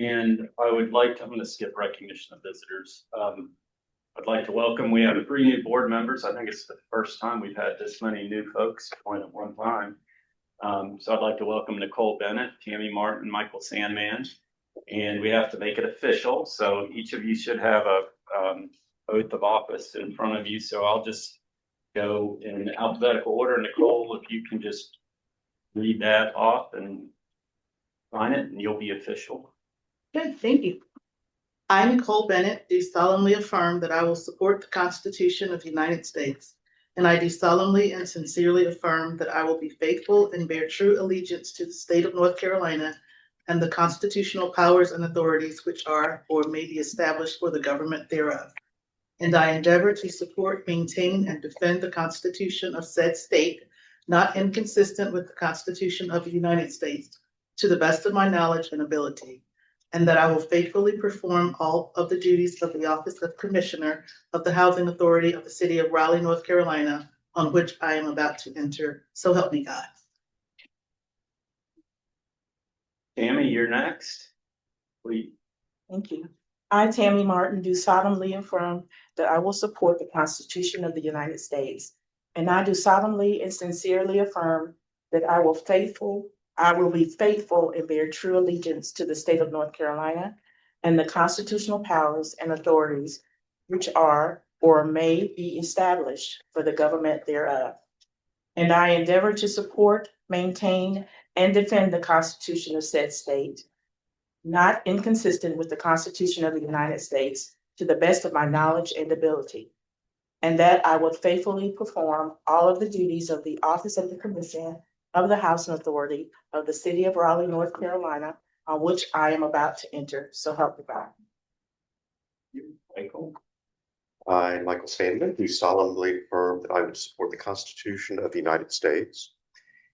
And I'm going to skip recognition of visitors. I'd like to welcome, we have 3 new board members. I think it's the first time we've had this many new folks join at one time. So I'd like to welcome Nicole Bennett, Tammy Martin, Michael Sandman, and we have to make it official. So each of you should have a oath of office in front of you. So I'll just go in alphabetical order. Nicole, if you can just read that off and sign it, and you'll be official. Good, thank you. I, Nicole Bennett, do solemnly affirm that I will support the Constitution of the United States, and I do solemnly and sincerely affirm that I will be faithful and bear true allegiance to the state of North Carolina and the constitutional powers and authorities which are or may be established for the government thereof. And I endeavor to support, maintain, and defend the Constitution of said state, not inconsistent with the Constitution of the United States, to the best of my knowledge and ability. And that I will faithfully perform all of the duties of the Office of Commissioner of the Housing Authority of the City of Raleigh, North Carolina, on which I am about to enter. So help me God. Tammy, you're next. Please. Thank you. I, Tammy Martin, do solemnly affirm that I will support the Constitution of the United States. And I do solemnly and sincerely affirm that I will be faithful and bear true allegiance to the state of North Carolina and the constitutional powers and authorities which are or may be established for the government thereof. And I endeavor to support, maintain, and defend the Constitution of said state, not inconsistent with the Constitution of the United States, to the best of my knowledge and ability. And that I will faithfully perform all of the duties of the Office of the Commissioner of the Housing Authority of the City of Raleigh, North Carolina, on which I am about to enter. So help me God. Michael. I, Michael Sandman, do solemnly affirm that I will support the Constitution of the United States.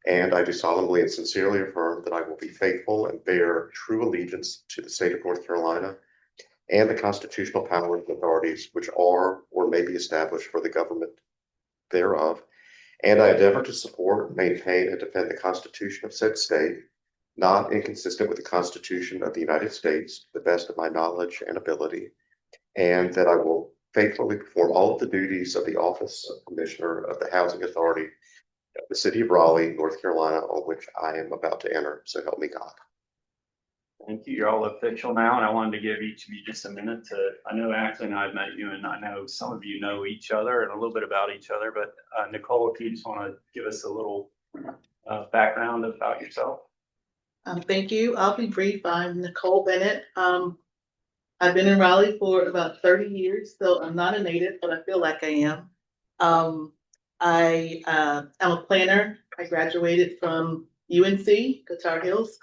And I do solemnly and sincerely affirm that I will be faithful and bear true allegiance to the state of North Carolina and the constitutional powers and authorities which are or may be established for the government thereof. And I endeavor to support, maintain, and defend the Constitution of said state, not inconsistent with the Constitution of the United States, to the best of my knowledge and ability. And that I will faithfully perform all of the duties of the Office of Commissioner of the Housing Authority of the City of Raleigh, North Carolina, on which I am about to enter. So help me God. Thank you. You're all official now, and I wanted to give each of you just a minute to, I know Ashley and I have met you, and I know some of you know each other and a little bit about each other, but Nicole, if you just want to give us a little background about yourself. Thank you. I'll be brief. I'm Nicole Bennett. I've been in Raleigh for about 30 years, so I'm not a native, but I feel like I am. I am a planner. I graduated from UNC, Guitar Hills.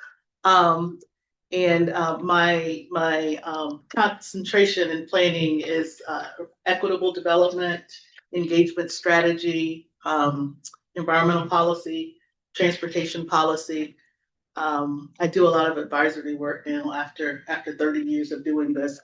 And my concentration in planning is equitable development, engagement strategy, environmental policy, transportation policy. I do a lot of advisory work now after 30 years of doing this.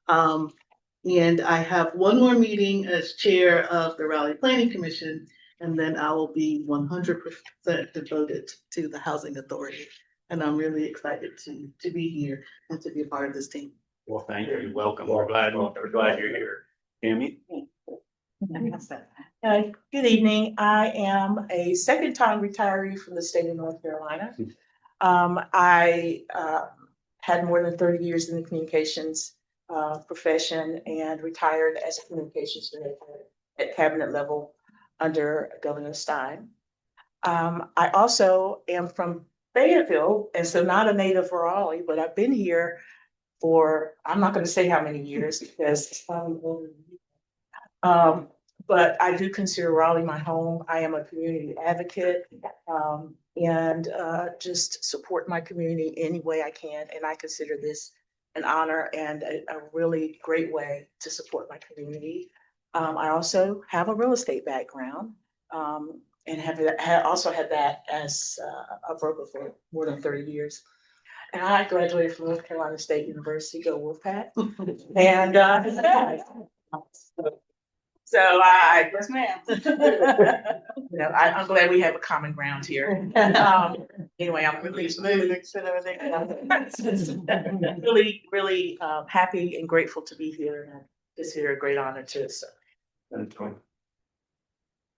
And I have one more meeting as chair of the Raleigh Planning Commission, and then I will be 100% devoted to the Housing Authority. And I'm really excited to be here and to be a part of this team. Well, thank you. Welcome. We're glad you're here. Tammy? Good evening. I am a second-time retiree from the state of North Carolina. I had more than 30 years in the communications profession and retired as a communications director at cabinet level under Governor Stein. I also am from Fayetteville, and so not a native of Raleigh, but I've been here for, I'm not going to say how many years because it's probably older than you. But I do consider Raleigh my home. I am a community advocate and just support my community any way I can. And I consider this an honor and a really great way to support my community. I also have a real estate background and have also had that as a broker for more than 30 years. And I graduated from North Carolina State University, go Wolfpack. And So yes, ma'am. I'm glad we have a common ground here. Anyway, I'm really, really happy and grateful to be here. And it's here a great honor to serve.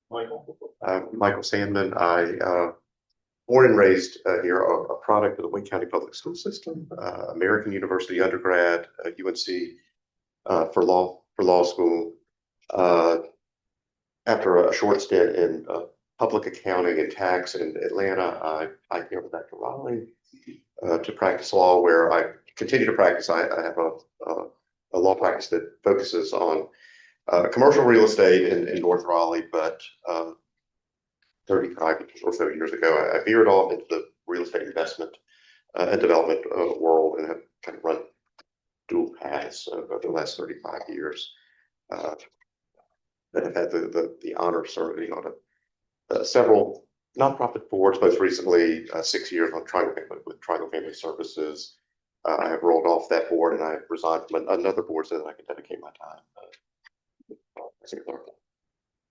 Michael? Michael Sandman, born and raised here, a product of the Wake County Public School System, American University undergrad, UNC for law school. After a short stint in public accounting and tax in Atlanta, I came back to Raleigh to practice law, where I continue to practice. I have a law practice that focuses on commercial real estate in North Raleigh, but 35 or so years ago, I veered off into the real estate investment and development world, and have kind of run dual paths over the last 35 years. That have had the honor of serving on several nonprofit boards, most recently 6 years on with Triangle Family Services. I have rolled off that board, and I have resigned from another board so that I can dedicate my time.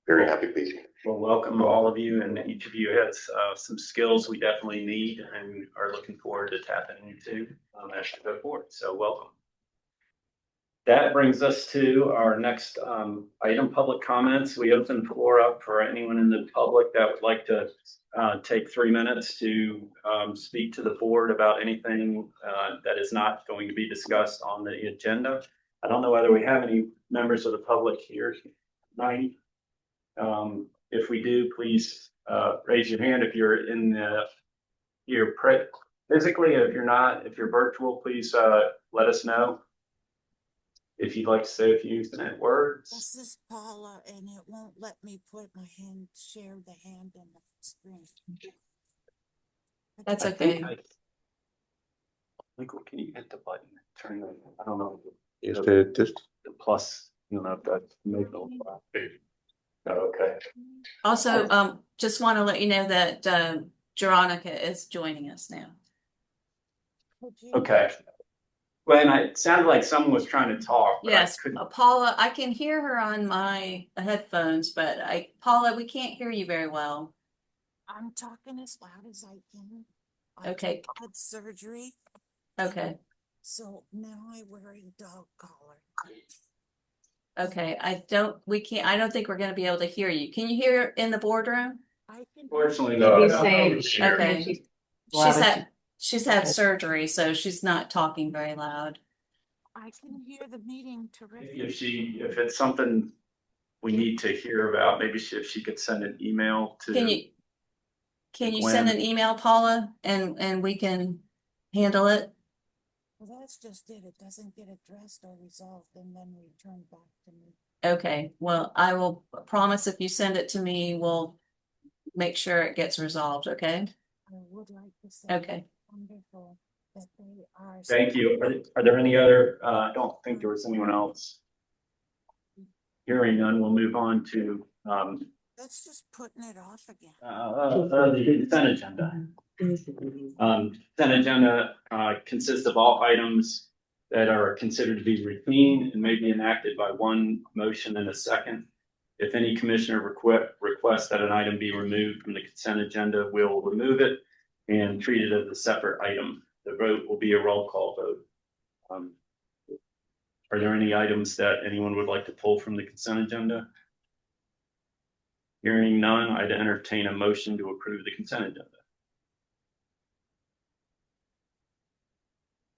Very happy to be here. Well, welcome to all of you, and each of you has some skills we definitely need and are looking forward to tapping into as we go forward. So welcome. That brings us to our next item, public comments. We open the floor up for anyone in the public that would like to take 3 minutes to speak to the board about anything that is not going to be discussed on the agenda. I don't know whether we have any members of the public here tonight. If we do, please raise your hand if you're physically. If you're not, if you're virtual, please let us know. If you'd like to say a few words. This is Paula, and it won't let me put my hand, share the hand in the screen. That's okay. Michael, can you hit the button? Turn the, I don't know. Is The plus, that's middle. Okay. Also, just want to let you know that Jeronica is joining us now. Okay. Glenn, it sounded like someone was trying to talk. But Yes, I couldn't. Paula, I can hear her on my headphones, but Paula, we can't hear you very well. I'm talking as loud as I can. Okay. I had surgery, Okay. so now I wear a dog collar. Okay. I don't think we're going to be able to hear you. Can you hear in the boardroom? I can. Fortunately, He's no. saying Okay. She's had surgery, so she's not talking very loud. I can hear the meeting terrific. If it's something we need to hear about, maybe if she could send an email to. Can you Gwen. send an email, Paula, and we can handle it? Well, that's just it. It doesn't get addressed or resolved and then returned back to me. Okay, well, I will promise if you send it to me, we'll make sure it gets resolved, okay? I would like to say. Okay. Wonderful that they are. Thank you. Are there any other, I don't think there was anyone else. Hearing none, we'll move on to That's just putting it off again. the consent agenda. Consent agenda consists of all items that are considered to be routine and may be enacted by one motion and a second. If any commissioner requests that an item be removed from the consent agenda, we'll remove it and treat it as a separate item. The vote will be a roll call vote. Are there any items that anyone would like to pull from the consent agenda? Hearing none, I'd entertain a motion to approve the consent agenda.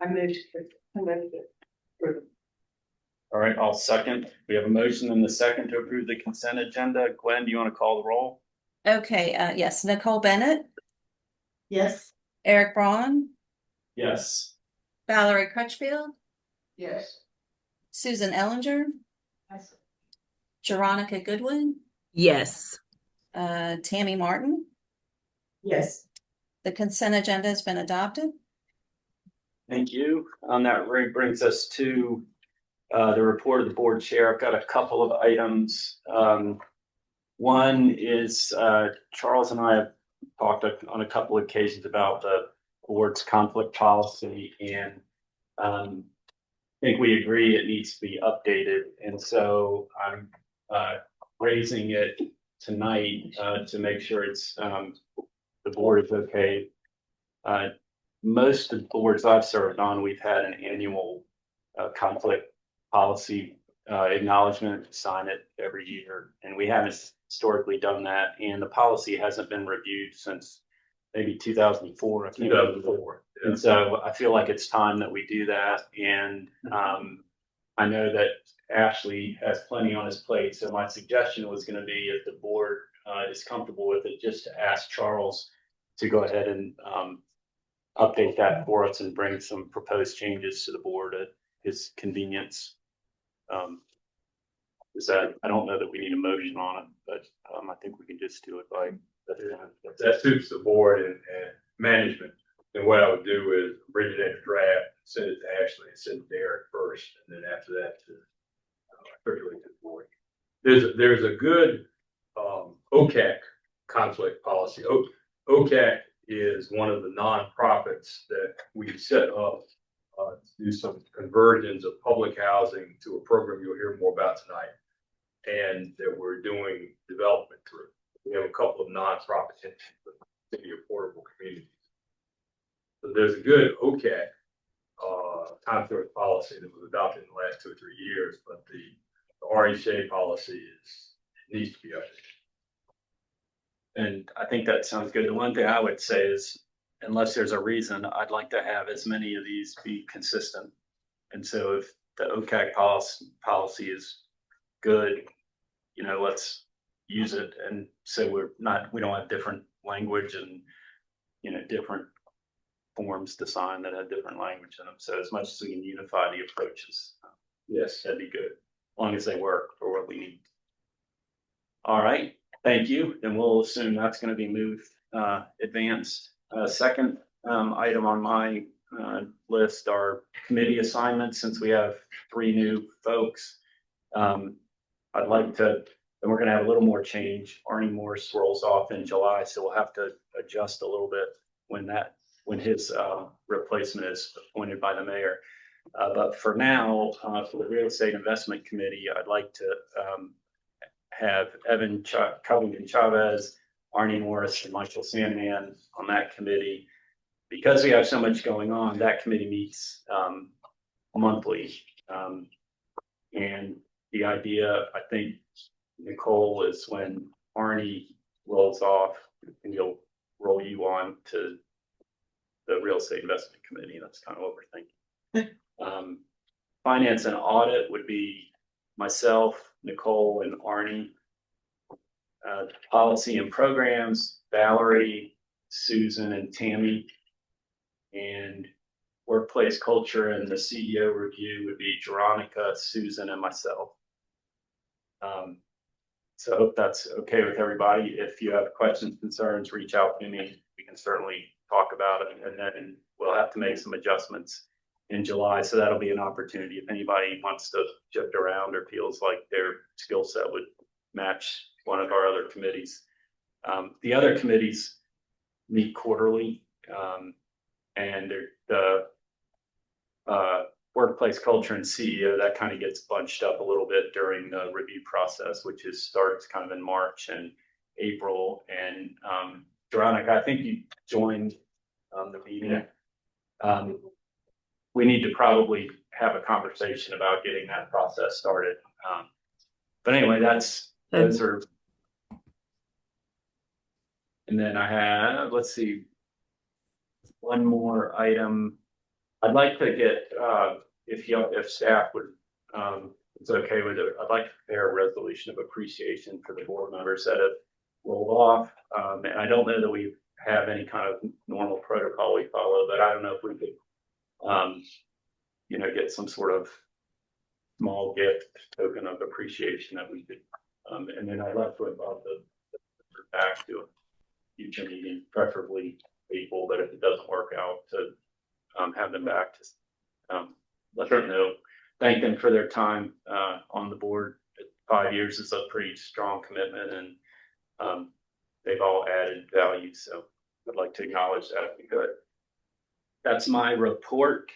I moved it. All right, I'll second. We have a motion and the second to approve the consent agenda. Gwen, do you want to call the roll? Okay, yes, Nicole Bennett, Yes. Eric Braun, Yes. Valerie Crutchfield, Yes. Susan Ellinger, Jeronica Goodwin, Yes. Tammy Martin. Yes. The consent agenda has been adopted. Thank you. That brings us to the report of the board chair. I've got a couple of items. One is Charles and I have talked on a couple of occasions about the board's conflict policy, and I think we agree it needs to be updated. And so I'm raising it tonight, to make sure it's, the board is okay. Most of the boards I've served on, we've had an annual, conflict policy, acknowledgement, sign it every year. And we haven't historically done that. And the policy hasn't been reviewed since maybe 2004. 2004. And so I feel like it's time that we do that. And, I know that Ashley has plenty on his plate. So my suggestion was going to be, if the board, is comfortable with it, just to ask Charles to go ahead and, update that for us and bring some proposed changes to the board at his convenience. Is that, I don't know that we need a motion on it, but, I think we can just do it by. If that suits the board and management, then what I would do is bring it in a draft, send it to Ashley, and send it to Eric first, and then after that to circulate to the board. There's a good OCAC conflict policy. OCAC is one of the nonprofits that we set up to do some conversions of public housing to a program you'll hear more about tonight, and that we're doing development through. We have a couple of nonprofit entities with City Affordable Communities. So there's a good OCAC conflict policy that was adopted in the last 2 or 3 years, but the RHA policy needs to be updated. And I think that sounds good. The one thing I would say is, unless there's a reason, I'd like to have as many of these be consistent. And so if the OCAC policy is good, let's use it. And so we don't have different language and, different forms to sign that have different language in them. So as much as we can unify the approaches, Yes. that'd be good, as long as they work for what we need. All right, thank you. And we'll assume that's going to be moved, advanced. Second, item on my, list are committee assignments. Since we have 3 new folks, I'd like to, and we're going to have a little more change. Arnie Morris rolls off in July, so we'll have to adjust a little bit when his replacement is appointed by the mayor. But for now, for the Real Estate Investment Committee, I'd like to have Evan Covington Chavez, Arnie Morris, and Michael Sandman on that committee. Because we have so much going on, that committee meets monthly. And the idea, I think, Nicole, is when Arnie rolls off, and you'll roll you on to the Real Estate Investment Committee. That's kind of what we're thinking. Finance and Audit would be myself, Nicole, and Arnie. Policy and Programs, Valerie, Susan, and Tammy. And Workplace Culture and the CEO Review would be Veronica, Susan, and myself. So I hope that's okay with everybody. If you have questions, concerns, reach out to me. We can certainly talk about it, and then we'll have to make some adjustments in July. So that'll be an opportunity if anybody wants to shift around or feels like their skill set would match one of our other committees. The other committees meet quarterly, and the Workplace Culture and CEO, that kind of gets bunched up a little bit during the review process, which starts kind of in March and April. And Veronica, I think you joined the meeting. We need to probably have a conversation about getting that process started. But anyway, those are. And then I have, let's see, one more item. I'd like to get, if staff would, it's okay with it, I'd like to prepare a resolution of appreciation for the board members that have rolled off. And I don't know that we have any kind of normal protocol we follow, but I don't know if we could, get some sort of small gift token of appreciation that we could, and then I'd like to invite the back to a future meeting, preferably people that if it doesn't work out to have them back to let them know, thank them for their time on the board. 5 years is a pretty strong commitment, and they've all added value. So I'd like to acknowledge that if we could. That's my report.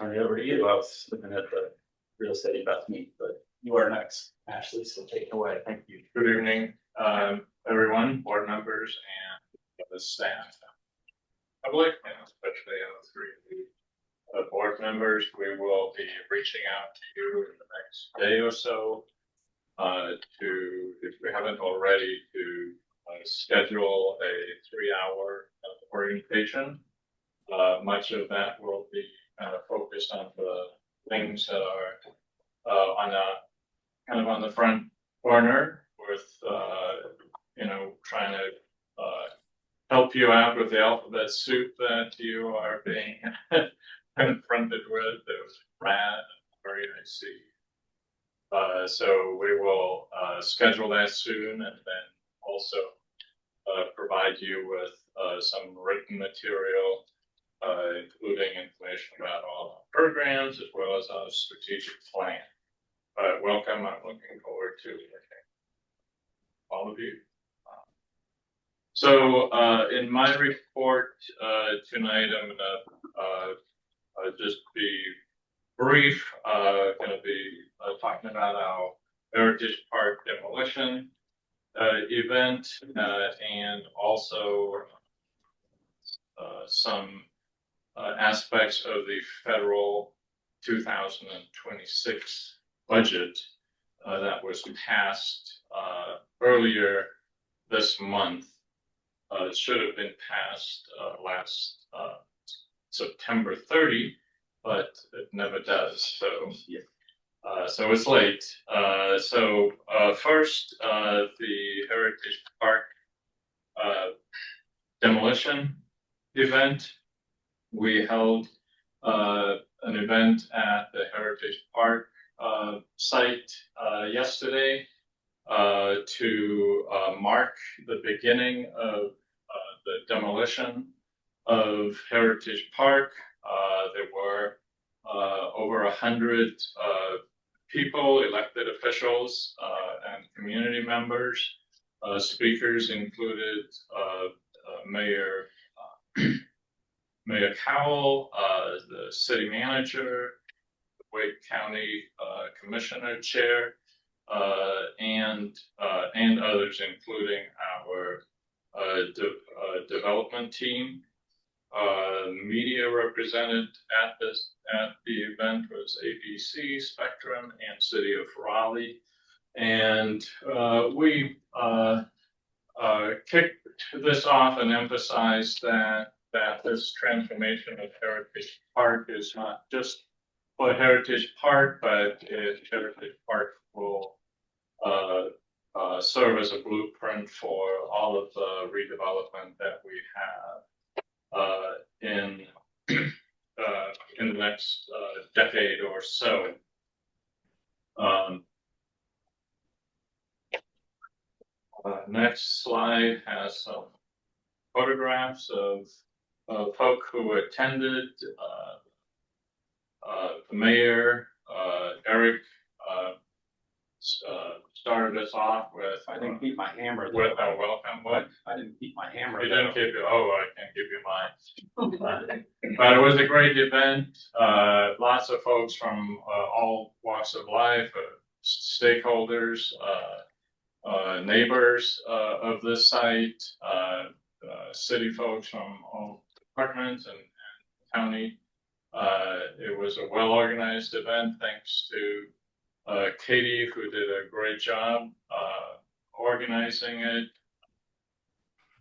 Turn it over to you. I was looking at the real estate investment, but you are next, Ashley, so take it away. Thank you. Good evening, everyone, board members and the staff. Public, and especially the three board members, we will be reaching out to you in the next day or so to, if we haven't already, to schedule a 3-hour orientation. Much of that will be kind of focused on the things that are on the front burner with trying to help you out with the alphabet soup that you are being confronted with. There's rat, very icy. So we will schedule that soon, and then also provide you with some written material, including information about all our programs as well as our strategic plan. Welcome. I'm looking forward to all of you. So in my report tonight, I'm gonna just be brief. Gonna be talking about our Heritage Park demolition event and also some aspects of the federal 2026 budget that was passed earlier this month. It should have been passed last September 30, but it never does. So, so it's late. First, the Heritage Park demolition event. We held an event at the Heritage Park site yesterday to mark the beginning of the demolition of Heritage Park. There were over 100 people, elected officials, and community members. Speakers included Mayor Cowell, the city manager, the Wake County Commissioner Chair, and others, including our development team. Media represented at the event was ABC, Spectrum, and City of Raleigh, and we kicked this off and emphasized that this transformation of Heritage Park is not just for Heritage Park, but Heritage Park will serve as a blueprint for all of the redevelopment that we have in the next decade or so. Next slide has some photographs of folk who attended. The mayor, Eric, started us off with. I didn't keep my hammer. With a welcome. What? I didn't keep my hammer. You didn't keep it. Oh, I can't give you mine. But it was a great event. Lots of folks from all walks of life, stakeholders, neighbors of this site, city folks from all departments and county. It was a well-organized event, thanks to Katie, who did a great job organizing it.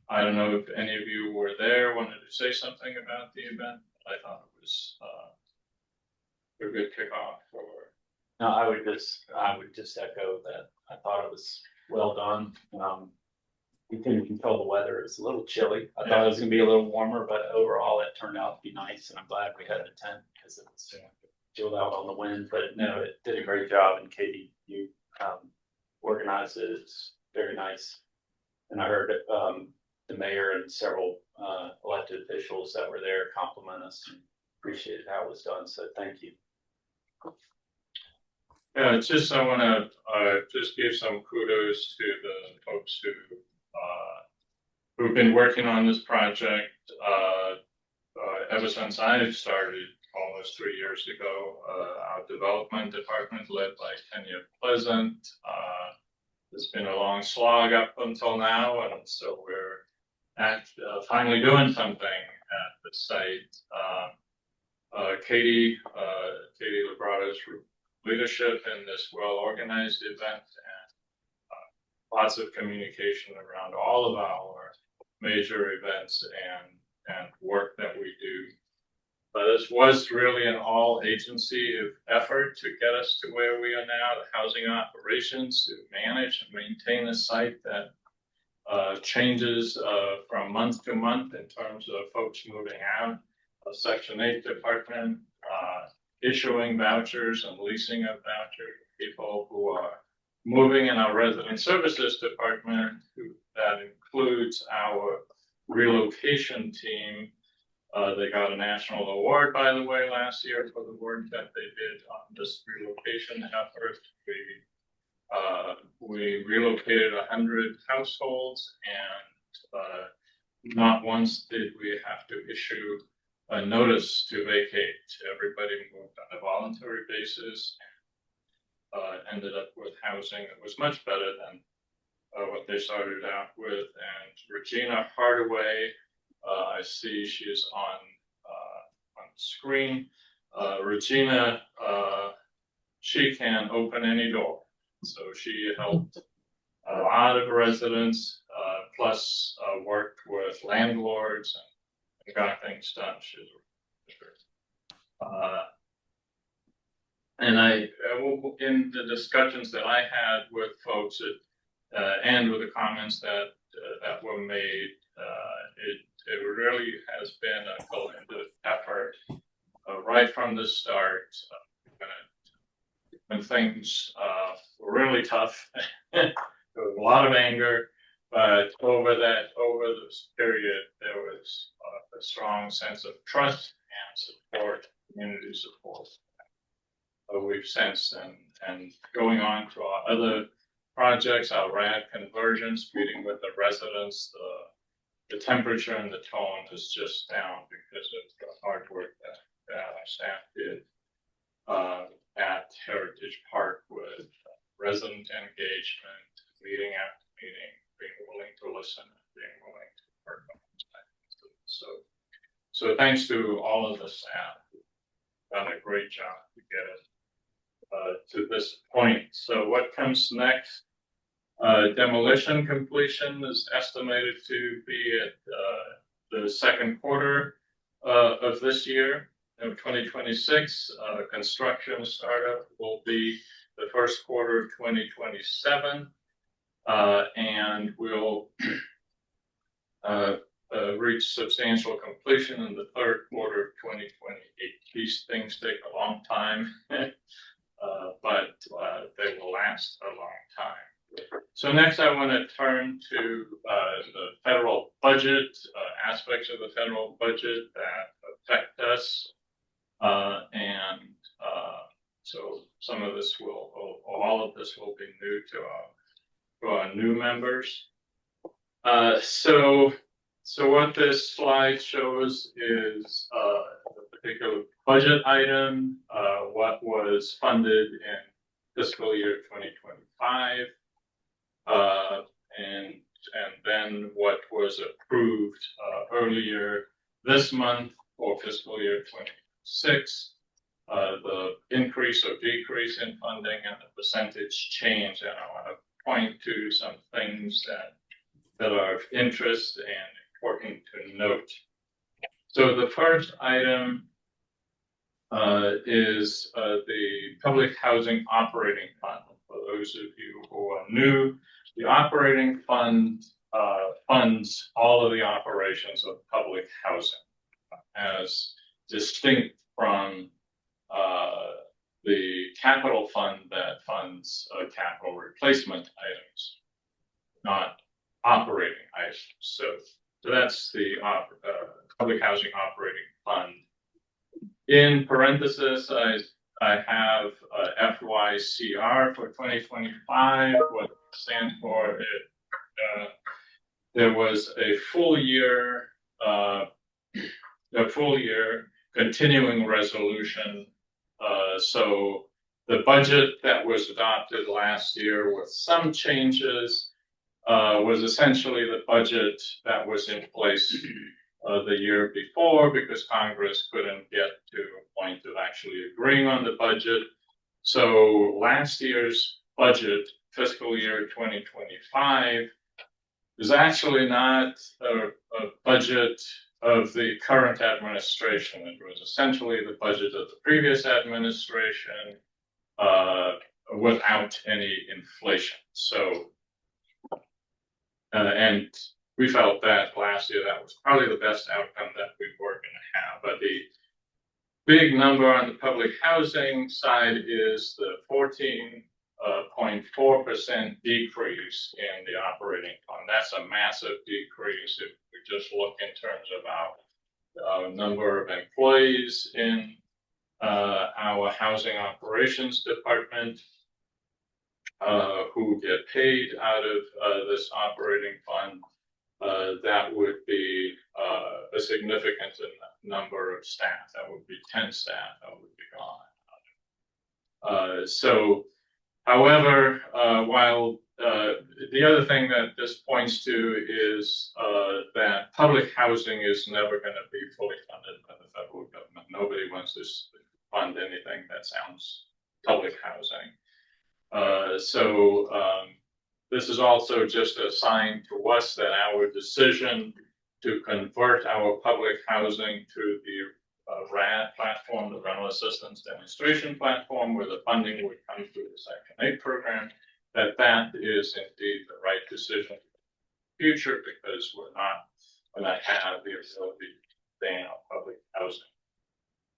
I don't know if any of you were there, wanted to say something about the event. I thought it was a good kickoff for. No, I would just echo that. I thought it was well done. We couldn't control the weather. It was a little chilly. I thought it was gonna be a little warmer, but overall it turned out to be nice, and I'm glad we had the tent because it was chilled out on the wind. But no, it did a great job, and Katie, you organized it. It's very nice. And I heard the mayor and several elected officials that were there compliment us and appreciated how it was done. So thank you. Yeah, it's just I want to just give some kudos to the folks who've been working on this project ever since I started all almost 3 years ago. Our development department led by Kenya Pleasant. It's been a long slog up until now, and so we're finally doing something at the site. Katie Librato's leadership in this well-organized event and lots of communication around all of our major events and work that we do. This was really an all-agency effort to get us to where we are now, the housing operations to manage and maintain a site that changes from month to month in terms of folks moving out. Section 8 department issuing vouchers and leasing of vouchers for people who are moving, in our resident services department. That includes our relocation team. They got a national award, by the way, last year for the work that they did on this relocation effort. We relocated 100 households, and not once did we have to issue a notice to vacate. Everybody moved on a voluntary basis and ended up with housing that was much better than what they started out with. And Regina Hardaway, I see she's on screen. Regina, she can open any door. So she helped a lot of residents, plus worked with landlords and got things done. She's and in the discussions that I had with folks and with the comments that were made, it really has been a collective effort right from the start. When things were really tough, there was a lot of anger, but over this period, there was a strong sense of trust and support, community support. We've sensed and going on to our other projects, our RAD conversions, meeting with the residents, the temperature and the tone is just down because of the hard work that our staff did at Heritage Park with resident engagement, meeting after meeting, being willing to listen, being willing to work on it. So thanks to all of the staff, who've done a great job to get us to this point. So what comes next? Demolition completion is estimated to be at the second quarter of this year, of 2026. Construction startup will be the first quarter of 2027, and we'll reach substantial completion in the third quarter of 2028. These things take a long time, but they will last a long time. So next I want to turn to the federal budget, aspects of the federal budget that affect us. So some of this all of this will be new to our new members. So what this slide shows is a particular budget item, what was funded in fiscal year 2025, and then what was approved earlier this month for fiscal year 2026, the increase or decrease in funding and the percentage change. And I want to point to some things that are of interest and important to note. So the first item is the Public Housing Operating Fund. For those of you who are new, the operating fund funds all of the operations of public housing, as distinct from the capital fund that funds capital replacement items, not operating items. So that's the Public Housing Operating Fund. In parentheses, I have FYCR for 2025. What it stands for, there was a full year continuing resolution. So the budget that was adopted last year with some changes was essentially the budget that was in place the year before, because Congress couldn't get to a point of actually agreeing on the budget. So last year's budget, fiscal year 2025, is actually not a budget of the current administration. It was essentially the budget of the previous administration without any inflation. So, and we felt that last year that was probably the best outcome that we were going to have. But the big number on the public housing side is the 14.4% decrease in the operating fund. That's a massive decrease if we just look in terms of our number of employees in our housing operations department who get paid out of this operating fund. That would be a significant number of staff. That would be 10 staff that would be gone. So, however, while the other thing that this points to is that public housing is never going to be fully funded by the federal government. Nobody wants to fund anything that sounds public housing. This is also just a sign to us that our decision to convert our public housing to the RAD platform, the Rental Assistance Demonstration Platform, where the funding would come through the Section 8 program, that is indeed the right decision for the future, because we're not going to have the ability to stay in our public housing.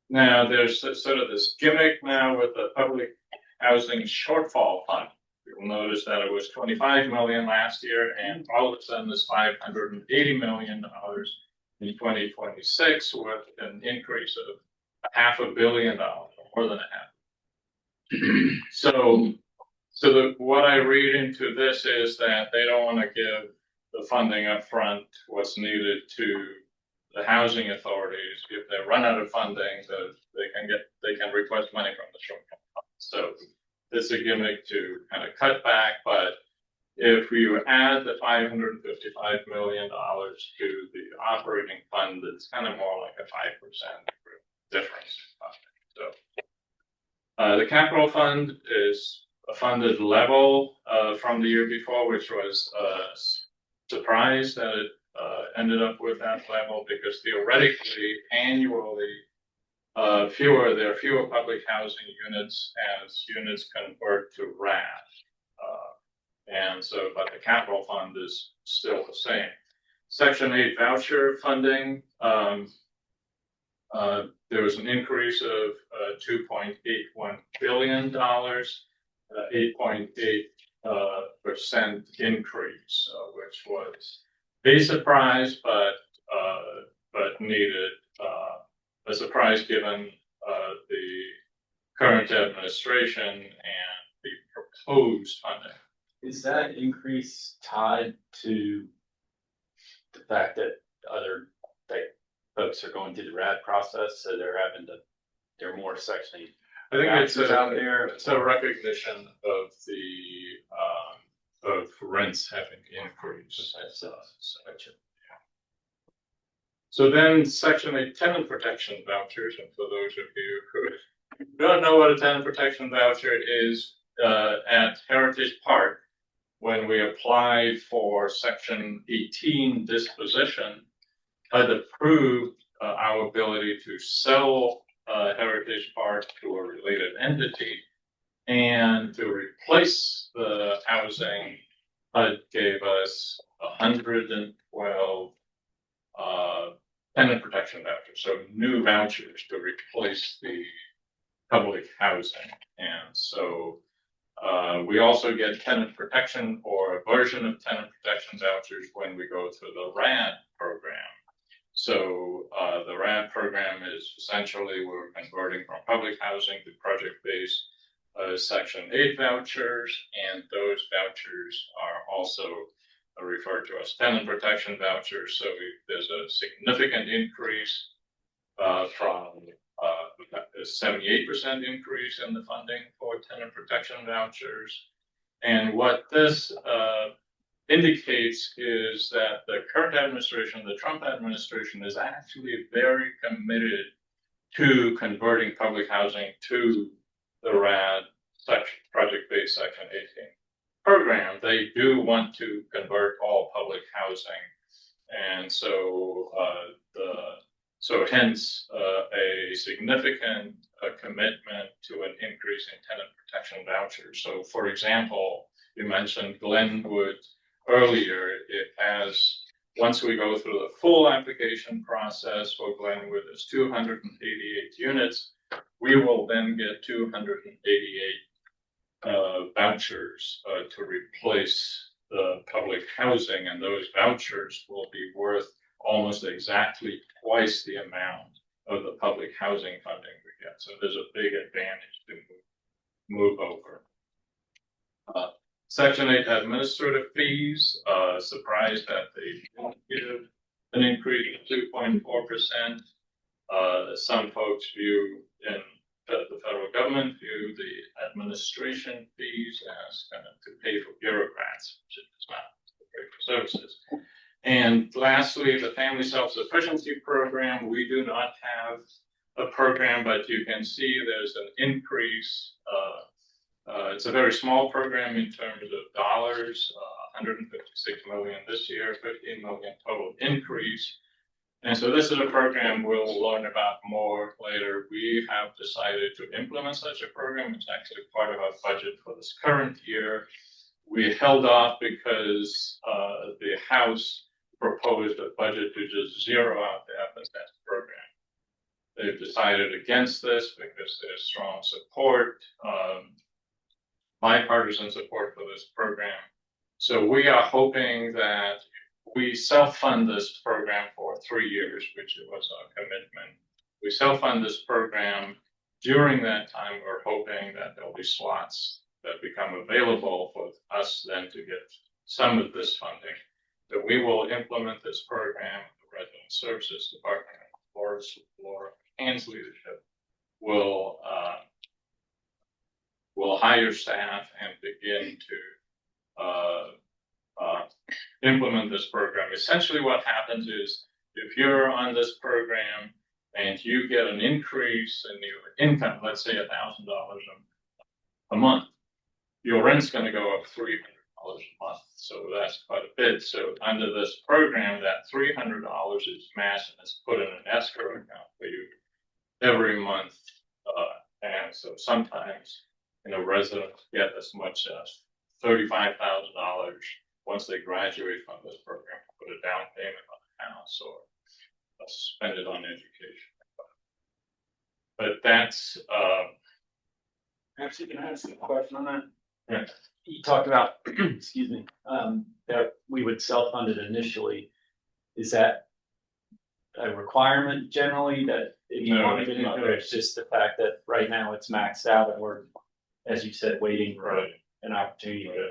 Now, there's sort of this gimmick now with the public housing shortfall fund. You'll notice that it was $25 million last year, and all of a sudden this $580 million in 2026, with an increase of $500 million, more than So what I read into this is that they don't want to give the funding up front, what's needed to the housing authorities. If they run out of funding, they can request money from the short-term fund. So it's a gimmick to kind of cut back, but if you add the $555 million to the operating fund, it's kind of more like a 5% difference. So the capital fund is a funded level from the year before, which was a surprise that it ended up with that level, because theoretically, annually, there are fewer public housing units as units convert to RAD. But the capital fund is still the same. Section 8 voucher funding, there was an increase of $2.81 billion, 8.8% increase, which was a surprise, but needed. A surprise given the current administration and the proposed funding. Is that increase tied to the fact that other folks are going through the RAD process, so there are more Section 8? I think it's out there. It's a recognition of the of rents having increased. So then Section 8 tenant protection vouchers, and for those of you who don't know what a tenant protection voucher is, at Heritage Park, when we applied for Section 18 disposition, HUD approved our ability to sell Heritage Park to a related entity, and to replace the housing, HUD gave us 112 tenant protection vouchers, so new vouchers to replace the public housing. And so we also get tenant protection, or a version of tenant protection vouchers, when we go through the RAD program. So the RAD program is essentially, we're converting from public housing to project-based Section 8 vouchers, and those vouchers are also referred to as tenant protection vouchers. So there's a significant increase from a 78% increase in the funding for tenant protection vouchers. And what this indicates is that the current administration, the Trump administration, is actually very committed to converting public housing to the RAD project-based Section 18 program. They do want to convert all public housing. And so hence a significant commitment to an increase in tenant protection vouchers. So for example, you mentioned Glenwood earlier. It has, once we go through the full application process for Glenwood, there's 288 units. We will then get 288 vouchers to replace the public housing, and those vouchers will be worth almost exactly twice the amount of the public housing funding we get. So there's a big advantage to move over. Section 8 administrative fees, surprised that they don't give an increase of 2.4%. Some folks view the federal government view the administration fees as kind of to pay for bureaucrats, which is not to pay for services. And lastly, the Family Self-Sufficiency Program. We do not have a program, but you can see there's an increase. It's a very small program in terms of dollars, 156 million this year, 15 million total increase. And so this is a program we'll learn about more later. We have decided to implement such a program. It's actually part of our budget for this current year. We held off because the House proposed a budget to just zero out the FSS program. They've decided against this because there's strong support, bipartisan support for this program. So we are hoping that we self-fund this program for 3 years, which was our commitment. We self-fund this program. During that time, we're hoping that there'll be slots that become available for us then to get some of this funding. So we will implement this program. The Resident Services Department, Laura Hand's leadership, will hire staff and begin to implement this program. Essentially what happens is if you're on this program and you get an increase in your income, let's say $1,000 a month, your rent's going to go up $300 a month. So that's quite a bit. So under this program, that $300 is matched and is put in an escrow account for you every month. And so sometimes, residents get as much as $35,000 once they graduate from this program to put a down payment on the house or spend it on education. But that's Actually, can I ask a question on that? Yeah. You talked about, excuse me, that we would self-fund it initially. Is that a requirement generally that if you No, want to get into no. it, it's just the fact that right now it's maxed out and we're, as you said, waiting for Right. an opportunity to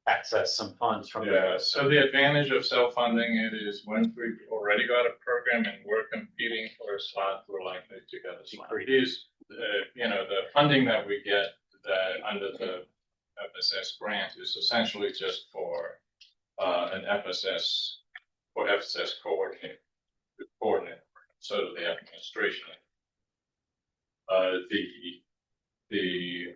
access some funds from Yeah, so the advantage of self-funding it is once we've already got a program and we're competing for a slot, we're likely to get a slot. Is the funding that we get that under the FSS grant is essentially just for an FSS coordinator, so the administration. The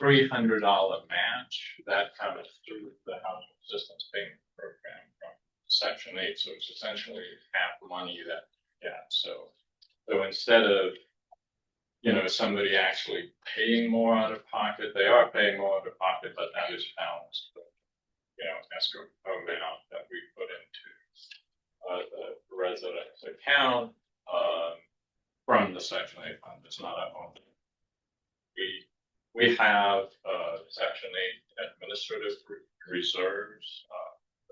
$300 match that comes through the Housing Assistance Payment Program from Section 8, so it's essentially half the money that so instead of somebody actually paying more out of pocket, they are paying more out of pocket, but that is balanced. Escrow amount that we put into the resident's account from the Section 8 fund. It's not our own. We have Section 8 administrative reserves.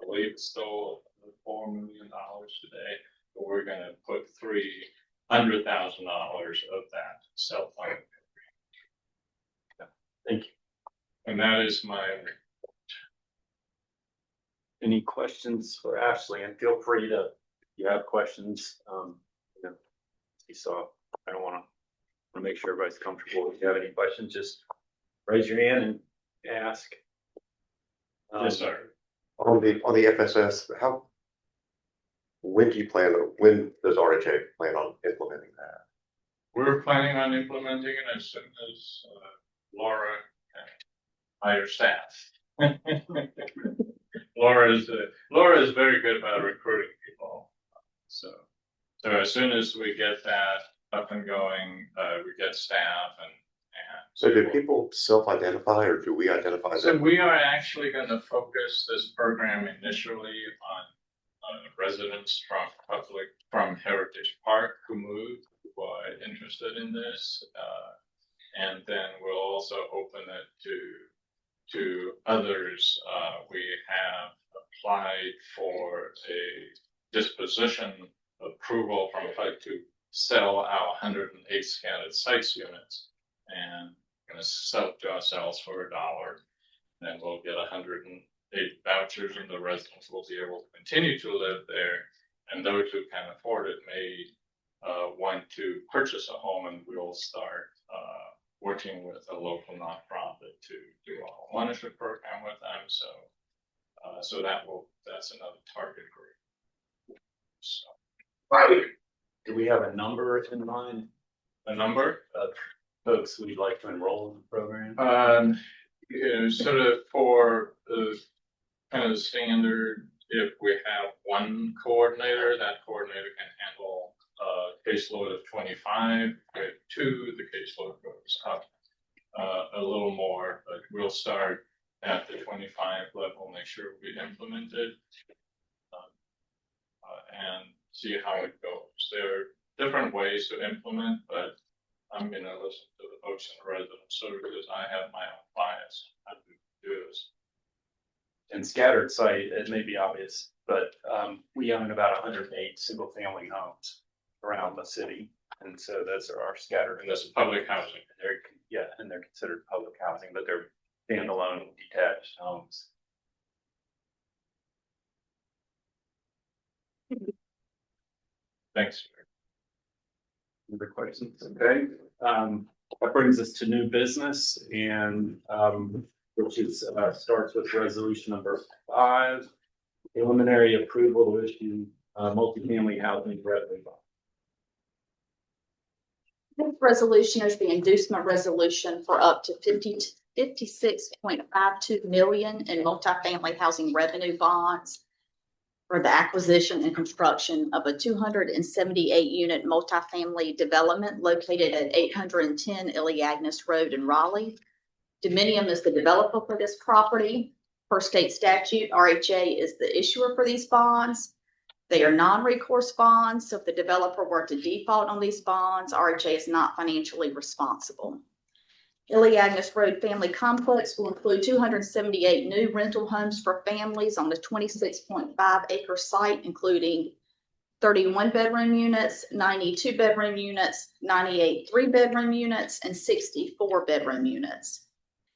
I believe it's still $4 million today, but we're going to put $300,000 of that self-funding. Thank you. And that is my. Any questions for Ashley? And feel free to, if you have questions, So I don't want to make sure everybody's comfortable. If you have any questions, just raise your hand and ask. Yes, sir. On the FSS, when does RHA plan on implementing that? We're planning on implementing it as soon as Laura can hire staff. Laura is very good about recruiting people. So as soon as we get that up and going, we get staff and. So do people self-identify or do we identify So them? we are actually going to focus this program initially on residents from Heritage Park who moved, who are interested in this. And then we'll also open it to others. We have applied for a disposition approval from HUD to sell our 108 scattered sites units. And going to sell it to ourselves for $1. Then we'll get 108 vouchers, and the residents will be able to continue to live there. And those who can afford it may want to purchase a home, and we'll start working with a local nonprofit to do a home ownership program with them. So that's another target group. So, Do we have a number in mind a number. of folks we'd like to enroll in the program? Sort of for the kind of the standard, if we have one coordinator, that coordinator can handle a caseload of 25. With 2, the caseload goes up a little more, but we'll start at the 25 level, make sure we implement it, and see how it goes. There are different ways to implement, but I'm going to listen to the folks in the residence so because I have my own bias on how to do this. And scattered site, it may be obvious, but we own about 108 single family homes around the city. And so those are our scattered. And this is public housing. And they're considered public housing, but they're standalone detached homes. Thanks. Other questions? Okay. That brings us to new business and which is starts with resolution number 5, preliminary approval to issue multifamily housing revenue bond. This resolution is the inducement resolution for up to 56.52 million in multifamily housing revenue bonds for the acquisition and construction of a 278 unit multifamily development located at 810 Iliagnis Road in Raleigh. Dominium is the developer for this property. Per state statute, RHA is the issuer for these bonds. They are non-recourse bonds, so if the developer were to default on these bonds, RHA is not financially responsible. Iliagnis Road Family Complex will include 278 new rental homes for families on the 26.5 acre site, including 31 bedroom units, 92 bedroom units, 98 3-bedroom units, and 64 bedroom units.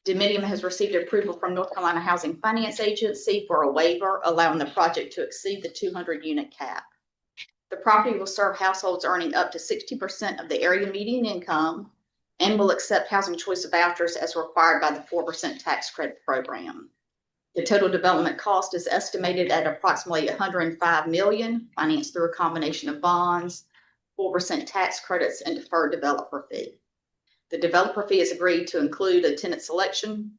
Dominium has received approval from North Carolina Housing Finance Agency for a waiver allowing the project to exceed the 200 unit cap. The property will serve households earning up to 60% of the area median income and will accept housing choice vouchers as required by the 4% tax credit program. The total development cost is estimated at approximately $105 million, financed through a combination of bonds, 4% tax credits, and deferred developer fee. The developer fee is agreed to include a tenant selection.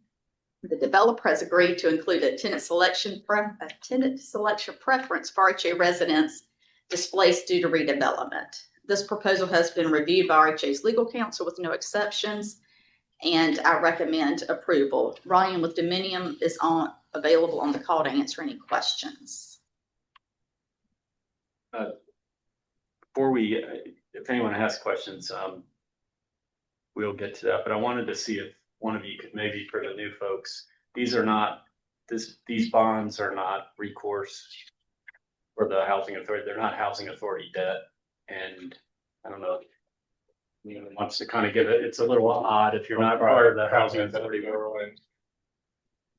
The developer has agreed to include a tenant selection preference for RHA residents displaced due to redevelopment. This proposal has been reviewed by RHA's legal counsel with no exceptions, and I recommend approval. Ryan with Dominium is available on the call to answer any questions. Before we, if anyone has questions, we'll get to that, but I wanted to see if one of you could maybe, for the new folks, these bonds are not recourse for the housing authority. They're not housing authority debt. And I don't know, wants to kind of give it, it's a little odd if you're not part of the housing authority.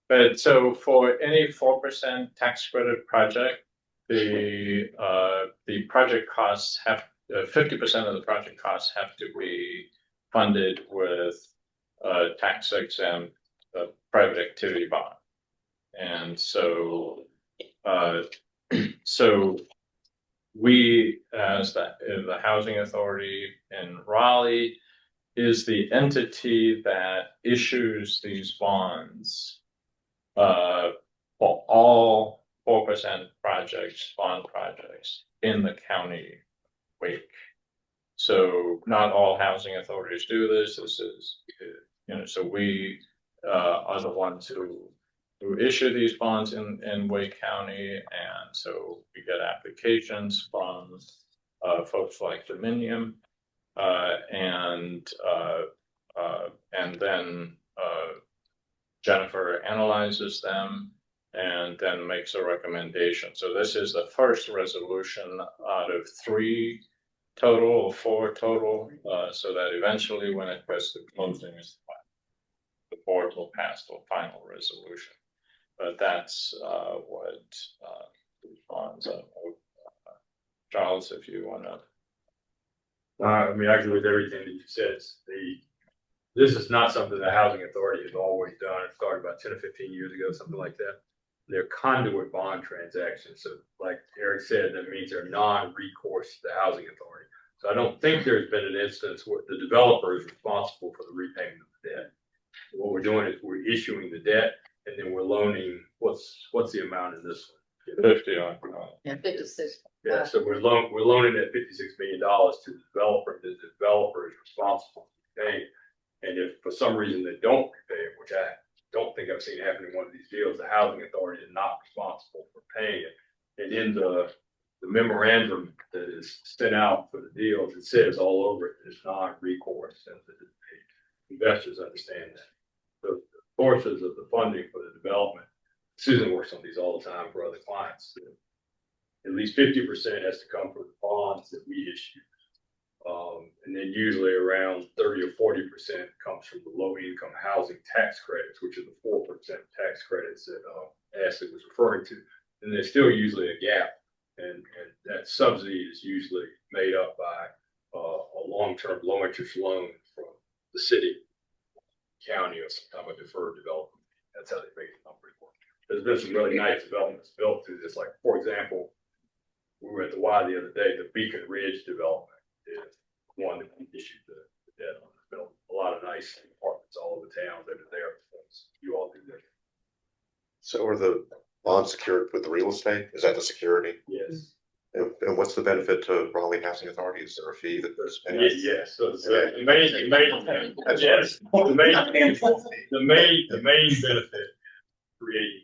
But so for any 4% tax credit project, the project costs have 50% of the project costs have to be funded with tax exempt private activity bond. And so so we, as the housing authority in Raleigh, is the entity that issues these bonds for all 4% projects, bond projects in the county Wake. So not all housing authorities do this. This is, so we are the ones who issue these bonds in Wake County, and so we get applications from folks like Dominion, and then Jennifer analyzes them and then makes a recommendation. So this is the first resolution out of 3 total or 4 total, so that eventually when it goes to closing, the board will pass the final resolution. But that's what responds. Charles, if you want to. I mean, I agree with everything that you said. This is not something the housing authority has always done. It started about 10 or 15 years ago, something like that. They're conduit bond transactions. So like Eric said, that means they're non-recourse to the housing authority. So I don't think there's been an instance where the developer is responsible for the repayment of the debt. What we're doing is we're issuing the debt and then we're loaning, what's the amount in this one? 50 on. Yeah, 56. Yeah, so we're loaning that $56 million to the developer. The developer is responsible for paying. And if for some reason they don't repay it, which I don't think I've seen happen in one of these deals, the housing authority is not responsible for paying it. And in the memorandum that is sent out for the deals, it says all over it, it's non-recourse, and the investors understand that. So the sources of the funding for the development, Susan works on these all the time for other clients. At least 50% has to come from the bonds that we issue. And then usually around 30 or 40% comes from the low income housing tax credits, which are the 4% tax credits that Ashley was referring to. And there's still usually a gap. And that subsidy is usually made up by a long-term low interest loan from the city, county, or some kind of deferred development. That's how they make the number work. There's been some really nice developments built through this. Like, for example, we were at the Y the other day, the Beacon Ridge development is one that we issued the debt on. There's been a lot of nice apartments all over town that are there. You all do that. So are the bonds secured with the real estate? Is that the security? Yes. And what's the benefit to Raleigh Housing Authority? Is there a fee that there's paid? Yes. So the main benefit creating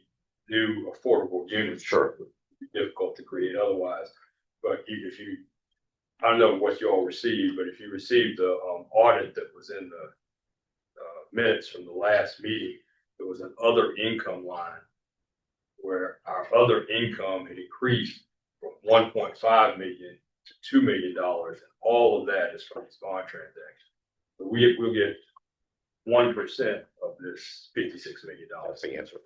new affordable units. Sure. Would be difficult to create otherwise. But if you, I don't know what you all received, but if you received the audit that was in the minutes from the last meeting, there was an other income line where our other income had increased from 1.5 million to $2 million, and all of that is from this bond transaction. So we'll get 1% of this $56 million. That's the answer.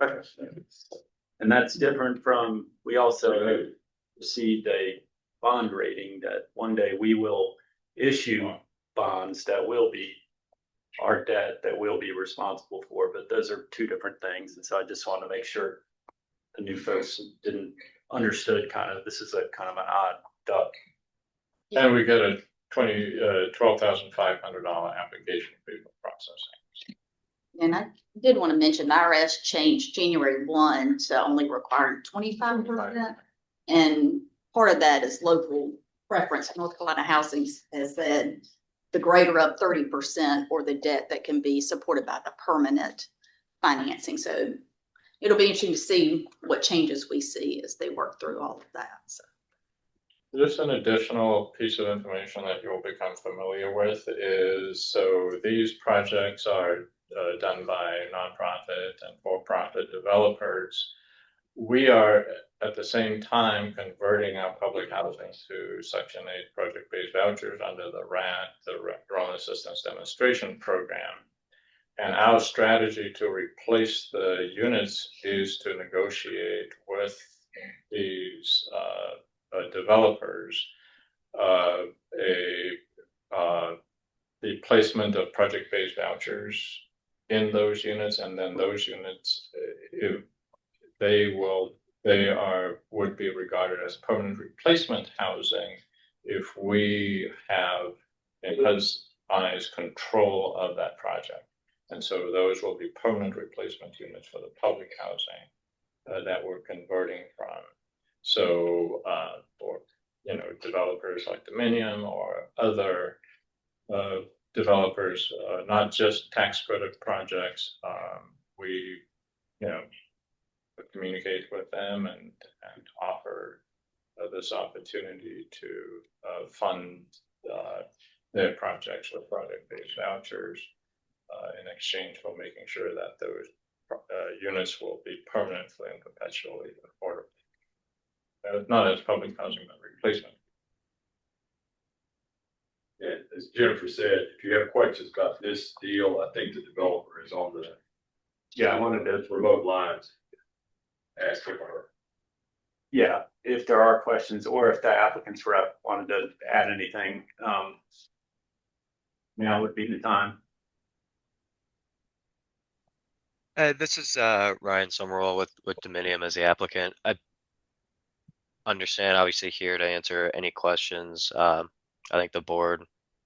And that's different from, we also received a bond rating that one day we will issue bonds that will be our debt that we'll be responsible for, but those are 2 different things. And so I just want to make sure the new folks didn't understood kind of, this is a kind of an odd duck. And we get a $12,500 application fee for processing. And I did want to mention the IRS changed January 1 to only requiring 25%. And part of that is local preference. North Carolina Housing has said the greater of 30% or the debt that can be supported by the permanent financing. So it'll be interesting to see what changes we see as they work through all of that. So. Just an additional piece of information that you'll become familiar with is, so these projects are done by nonprofit and for-profit developers. We are at the same time converting our public housing to Section 8 project-based vouchers under the RAD, the Rental Assistance Demonstration Program. And our strategy to replace the units is to negotiate with these developers a placement of project-based vouchers in those units, and then those units, if would be regarded as permanent replacement housing if we have HUD's control of that project. And so those will be permanent replacement units for the public housing that we're converting from. So for developers like Dominion or other developers, not just tax credit projects, we communicate with them and offer this opportunity to fund their projects with project-based vouchers in exchange for making sure that those units will be permanently and perpetually affordable. Not as public housing, but replacement. And as Jennifer said, if you have questions about this deal, I think the developer is on the Yeah, I wanted to, remote lines. Ask her. yeah, if there are questions or if the applicant's rep wanted to add anything, now would be the time. This is Ryan Summerall with Dominium as the applicant. I understand, obviously, here to answer any questions. I think the board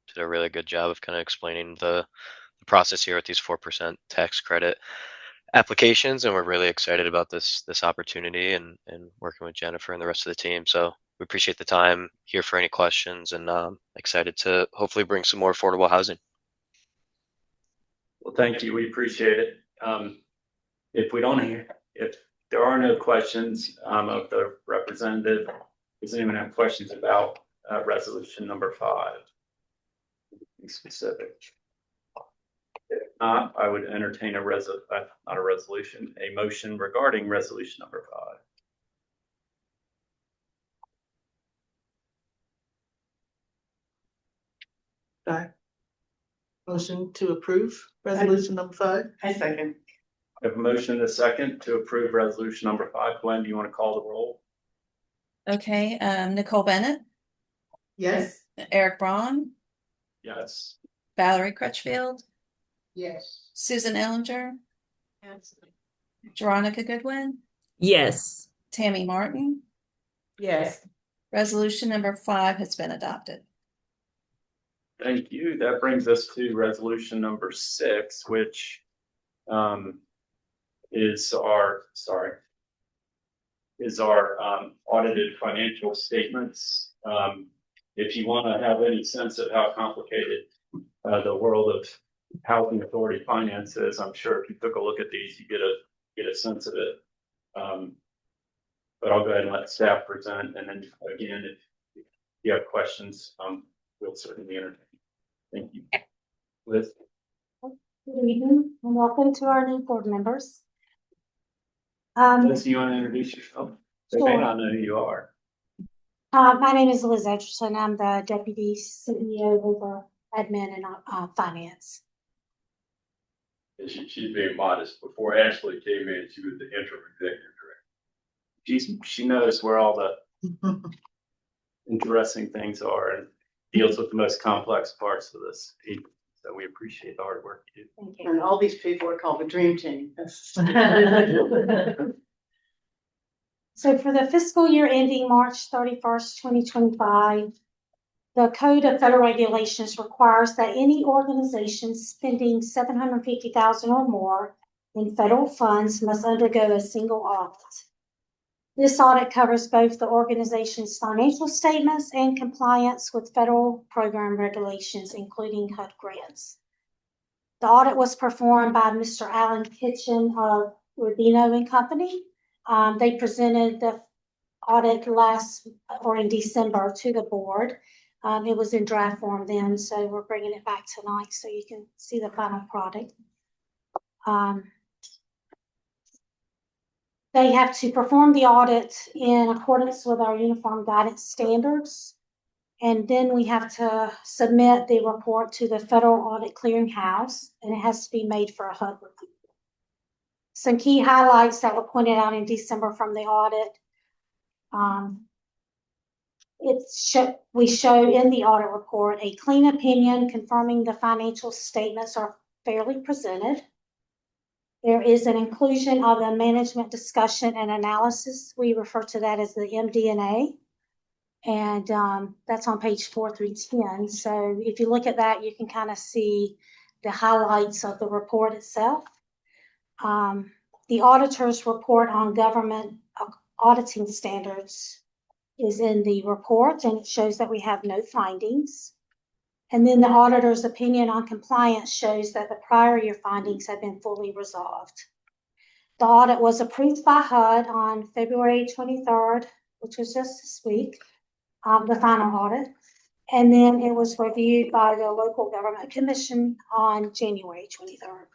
did a really good job of kind of explaining the process here with these 4% tax credit applications, and we're really excited about this opportunity and working with Jennifer and the rest of the team. So we appreciate the time here for any questions, and excited to hopefully bring some more affordable housing. Well, thank you. We appreciate it. If there are no questions of the representative, does anyone have questions about resolution number 5? Specific. If not, I would entertain a motion regarding resolution number 5. Aye. Motion to approve resolution number 5. I second. I have a motion and a second to approve resolution number 5. Glenn, do you want to call the roll? Okay, Nicole Bennett, Yes. Eric Braun, Yes. Valerie Crutchfield, Yes. Susan Ellinger, Yes. Veronica Goodwin, Yes. Tammy Martin. Yes. Resolution number 5 has been adopted. Thank you. That brings us to resolution number 6, which is our audited financial statements. If you want to have any sense of how complicated the world of housing authority finance is, I'm sure if you took a look at these, you get a sense of it. But I'll go ahead and let staff present, and then again, if you have questions, we'll certainly entertain. Thank you. Liz? Good evening and welcome to our new board members. Liz, you want to introduce yourself? They may Sure. not know who you are. My name is Liz Etcherson. I'm the Deputy CEO over Admin and Finance. She's being modest. Before Ashley came in, she was the interim executive director. She knows where all the interesting things are and deals with the most complex parts of this. So we appreciate the hard work you do. Thank you. And all these people are called the dream team. So for the fiscal year ending March 31st, 2025, the Code of Federal Regulations requires that any organization spending $750,000 or more in federal funds must undergo a single audit. This audit covers both the organization's financial statements and compliance with federal program regulations, including HUD grants. The audit was performed by Mr. Alan Kitchen of Rubino and Company. They presented the audit in December to the board. It was in draft form then, so we're bringing it back tonight so you can see the final product. They have to perform the audit in accordance with our uniform guidance standards. And then we have to submit the report to the Federal Audit Clearinghouse, and it has to be made for a HUD review. Some key highlights that were pointed out in December from the audit. we show in the audit report a clean opinion confirming the financial statements are fairly presented. There is an inclusion of the management discussion and analysis. We refer to that as the MD&A. And that's on page 4 through 10. So if you look at that, you can kind of see the highlights of the report itself. The auditor's report on government auditing standards is in the report, and it shows that we have no findings. And then the auditor's opinion on compliance shows that the prior year findings have been fully resolved. The audit was approved by HUD on February 23rd, which was just this week, the final audit. And then it was reviewed by the local government commission on January 23rd.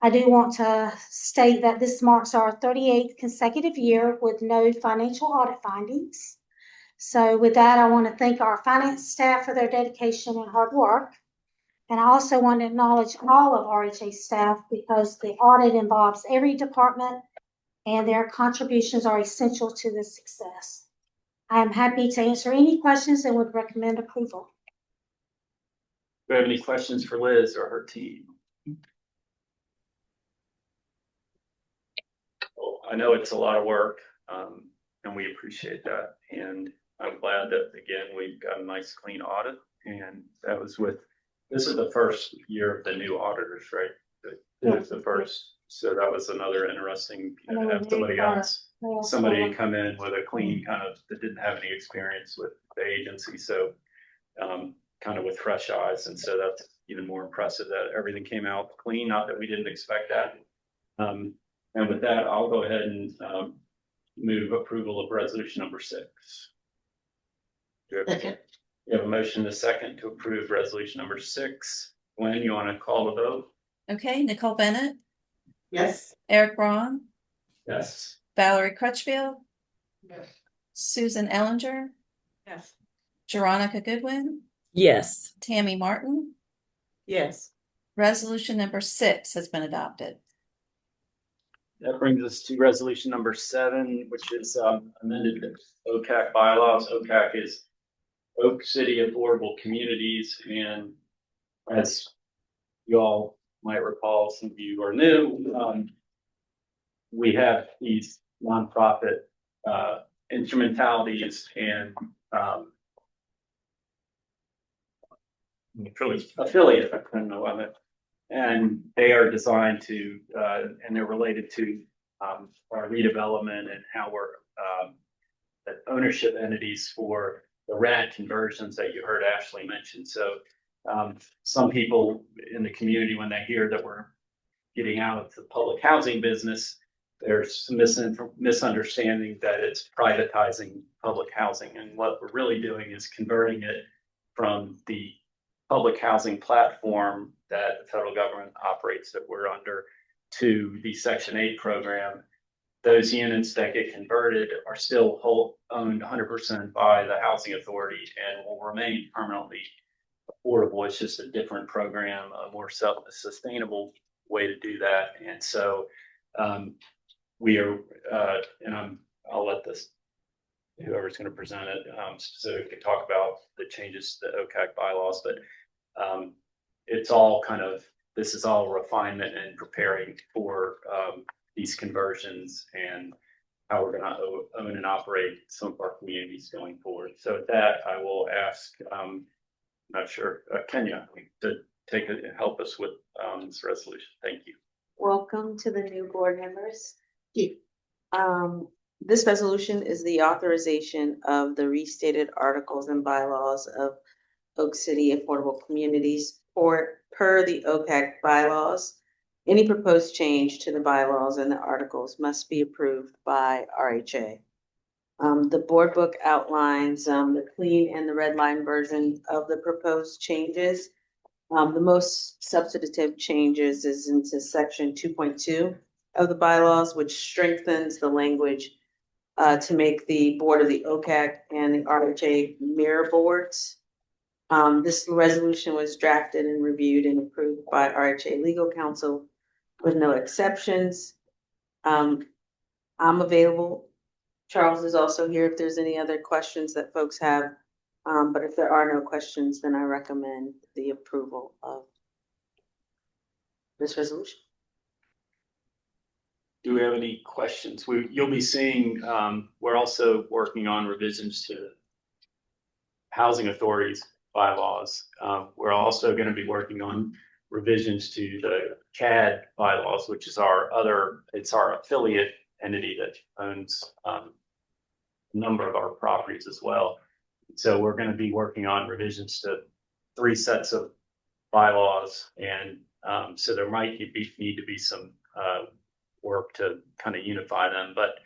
I do want to state that this marks our 38th consecutive year with no financial audit findings. So with that, I want to thank our finance staff for their dedication and hard work. And I also want to acknowledge all of RHA staff because the audit involves every department and their contributions are essential to the success. I am happy to answer any questions and would recommend approval. Do you have any questions for Liz or her team? Well, I know it's a lot of work, and we appreciate that. And I'm glad that, again, we've got a nice clean audit. And that was this is the first year of the new auditors, right? It was the first. So that was another interesting, to have somebody come in with a clean that didn't have any experience with the agency. So kind of with fresh eyes. And so that's even more impressive that everything came out clean, not that we didn't expect that. And with that, I'll go ahead and move approval of resolution number 6. You have a motion to second to approve resolution number 6. Gwen, you want to call the vote? Okay, Nicole Bennett, Yes. Eric Braun, Yes. Valerie Crutchfield, Yes. Susan Ellinger, Yes. Veronica Goodwin, Yes. Tammy Martin. Yes. Resolution number 6 has been adopted. That brings us to resolution number 7, which is amended OCAC bylaws. OCAC is Oak City Affordable Communities, and as you all might recall, some of you are new, we have these nonprofit instrumentalities and affiliate, I don't know of it. And they are designed to, and they're related to our redevelopment and how we're ownership entities for the rent conversions that you heard Ashley mention. So some people in the community, when they hear that we're getting out of the public housing business, there's some misunderstanding that it's privatizing public housing. And what we're really doing is converting it from the public housing platform that the federal government operates that we're under to the Section 8 program. Those units that get converted are still owned 100% by the housing authority and will remain permanently affordable. It's just a different program, a more self-sustainable way to do that. And so we are, and I'll let whoever's going to present it specifically talk about the changes to the OCAC bylaws, but it's all this is all refinement and preparing for these conversions and how we're going to own and operate some of our communities going forward. So with that, I will ask, not sure, Kenya to help us with this resolution. Thank you. Welcome to the new board members. This resolution is the authorization of the restated articles and bylaws of Oak City Affordable Communities per the OCAC bylaws. Any proposed change to the bylaws and the articles must be approved by RHA. The board book outlines the clean and the red line version of the proposed changes. The most substantive changes is into section 2.2 of the bylaws, which strengthens the language to make the board of the OCAC and the RHA mirror boards. This resolution was drafted and reviewed and approved by RHA legal counsel with no exceptions. I'm available Charles is also here if there's any other questions that folks have. But if there are no questions, then I recommend the approval of this resolution. Do we have any questions? You'll be seeing, we're also working on revisions to housing authorities bylaws. We're also going to be working on revisions to the CAD bylaws, which is it's our affiliate entity that owns a number of our properties as well. So we're going to be working on revisions to 3 sets of bylaws, and so there might need to be some work to kind of unify them, but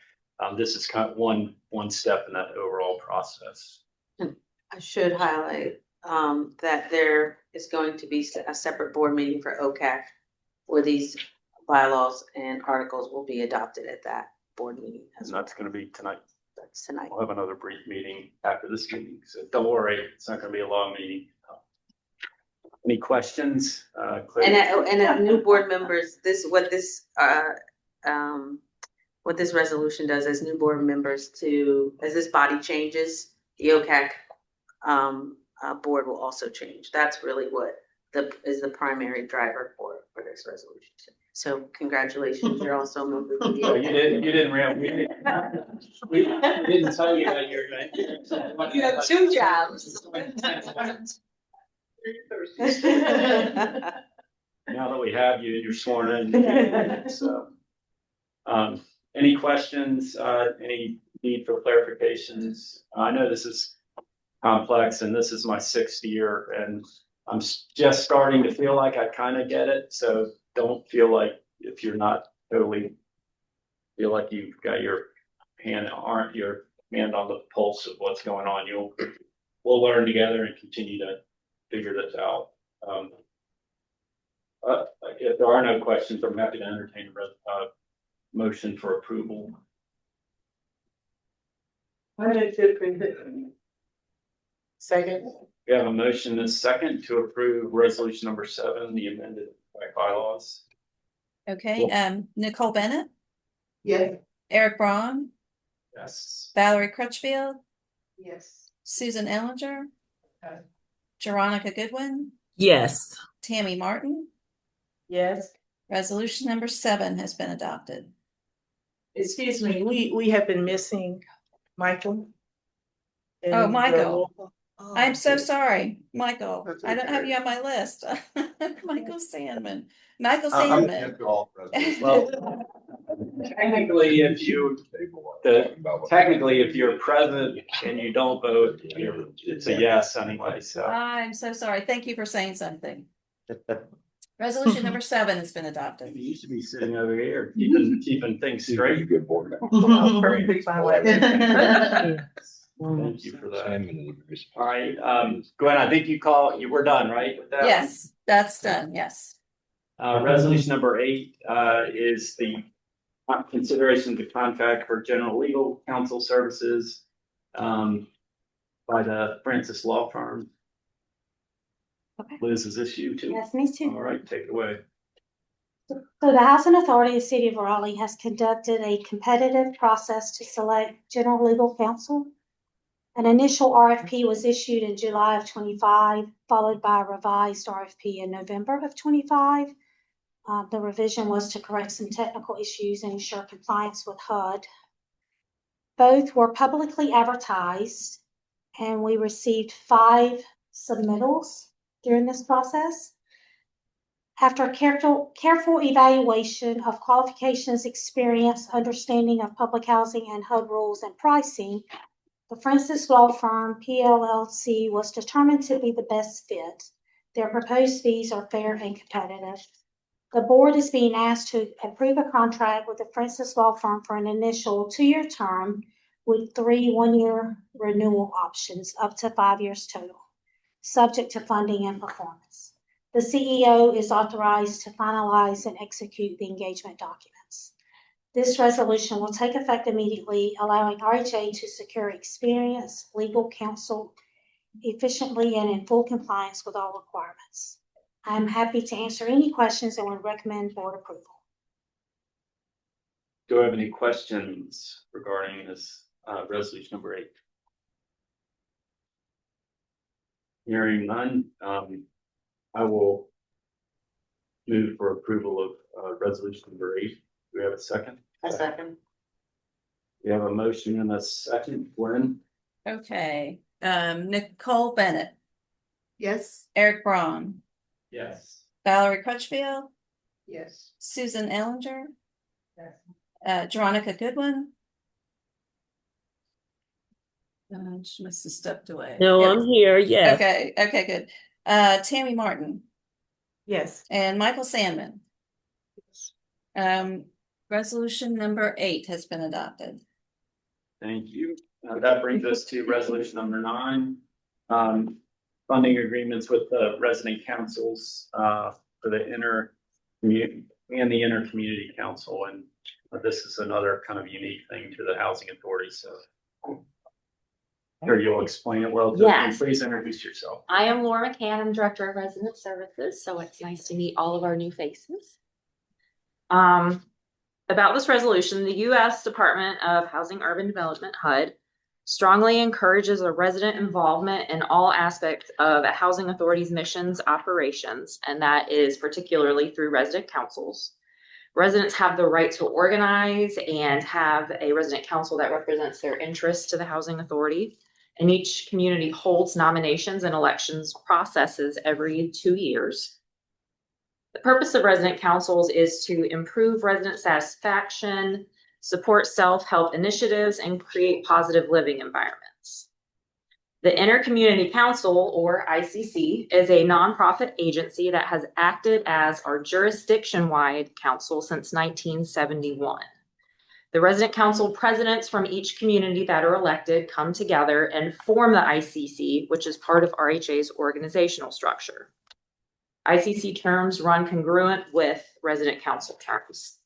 this is kind of one step in that overall process. I should highlight that there is going to be a separate board meeting for OCAC where these bylaws and articles will be adopted at that board meeting. And that's going to be tonight. That's tonight. We'll have another brief meeting after this meeting, so don't worry, it's not going to be a long meeting. Any questions? Claire? And new board members, what this resolution does as new board members as this body changes, the OCAC board will also change. That's really what is the primary driver for this resolution. So congratulations, you're also members of the OCAC. You didn't really. We didn't tell you that you're going to. You have 2 jobs. Now that we have you, you're sworn in. So, any questions? Any need for clarifications? I know this is complex, and this is my 6th year, and I'm just starting to feel like I kind of get it. So don't feel like if you're not totally feel like you've got your hand on the pulse of what's going on. We'll learn together and continue to figure this out. If there are no questions, I'm happy to entertain a motion for approval. Second. We have a motion and a second to approve resolution number 7, the amended bylaws. Okay, Nicole Bennett, Yes. Eric Braun, Yes. Valerie Crutchfield, Yes. Susan Ellinger, Yes. Veronica Goodwin, Yes. Tammy Martin. Yes. Resolution number 7 has been adopted. Excuse me, we have been missing Michael. Oh, And, Michael. Oh, I'm so sorry, Michael. That's I don't have okay. you on my list. Michael Sandman. Michael Sandman. Well, technically, if you're present and you don't vote, it's a yes anyway. So I'm so sorry. Thank you for saying something. Resolution number 7 has been adopted. you used to be sitting over here keeping things straight. Good board. Perfectly fine with it. Thank you for that. All right, Gwen, I think you were done, right? With that? Yes, that's done. Yes. Resolution number 8 is the consideration of the contract for general legal counsel services by the Francis Law Firm. Okay. Liz, is this you too? Yes, me too. All right, take it away. So the Housing Authority of the City of Raleigh has conducted a competitive process to select general legal counsel. An initial RFP was issued in July of 25, followed by a revised RFP in November of 25. The revision was to correct some technical issues and ensure compliance with HUD. Both were publicly advertised, and we received 5 submittals during this process. After a careful evaluation of qualifications, experience, understanding of public housing and HUD rules and pricing, the Francis Law Firm, PLLC, was determined to be the best fit. Their proposed fees are fair and competitive. The board is being asked to approve a contract with the Francis Law Firm for an initial 2-year term with 3 one-year renewal options, up to 5 years total, subject to funding and performance. The CEO is authorized to finalize and execute the engagement documents. This resolution will take effect immediately, allowing RHA to secure experienced legal counsel efficiently and in full compliance with all requirements. I am happy to answer any questions and would recommend board approval. Do I have any questions regarding this resolution number 8? Hearing none, I will move for approval of resolution number 8. Do we have a second? A second. We have a motion and a second. Gwen? Okay, Nicole Bennett, Yes. Eric Braun, Yes. Valerie Crutchfield, Yes. Susan Ellinger, Yes. Veronica Goodwin. She must have stepped away. No, Yep. I'm here, yes. Okay, good. Tammy Martin Yes. and Michael Sandman. Resolution number 8 has been adopted. Thank you. That brings us to resolution number 9. Funding agreements with the resident councils for the inner community and the inner community council. And this is another kind of unique thing to the housing authority. So sure you'll explain it well. Yes. Please introduce yourself. I am Laura McCann. I'm Director of Resident Services, so it's nice to meet all of our new faces. About this resolution, the U.S. Department of Housing Urban Development, HUD, strongly encourages a resident involvement in all aspects of a housing authority's missions, operations, and that is particularly through resident councils. Residents have the right to organize and have a resident council that represents their interests to the housing authority. And each community holds nominations and elections processes every 2 years. The purpose of resident councils is to improve resident satisfaction, support self-help initiatives, and create positive living environments. The Intercommunity Council, or ICC, is a nonprofit agency that has acted as our jurisdiction-wide council since 1971. The resident council presidents from each community that are elected come together and form the ICC, which is part of RHA's organizational structure. ICC terms run congruent with resident council terms.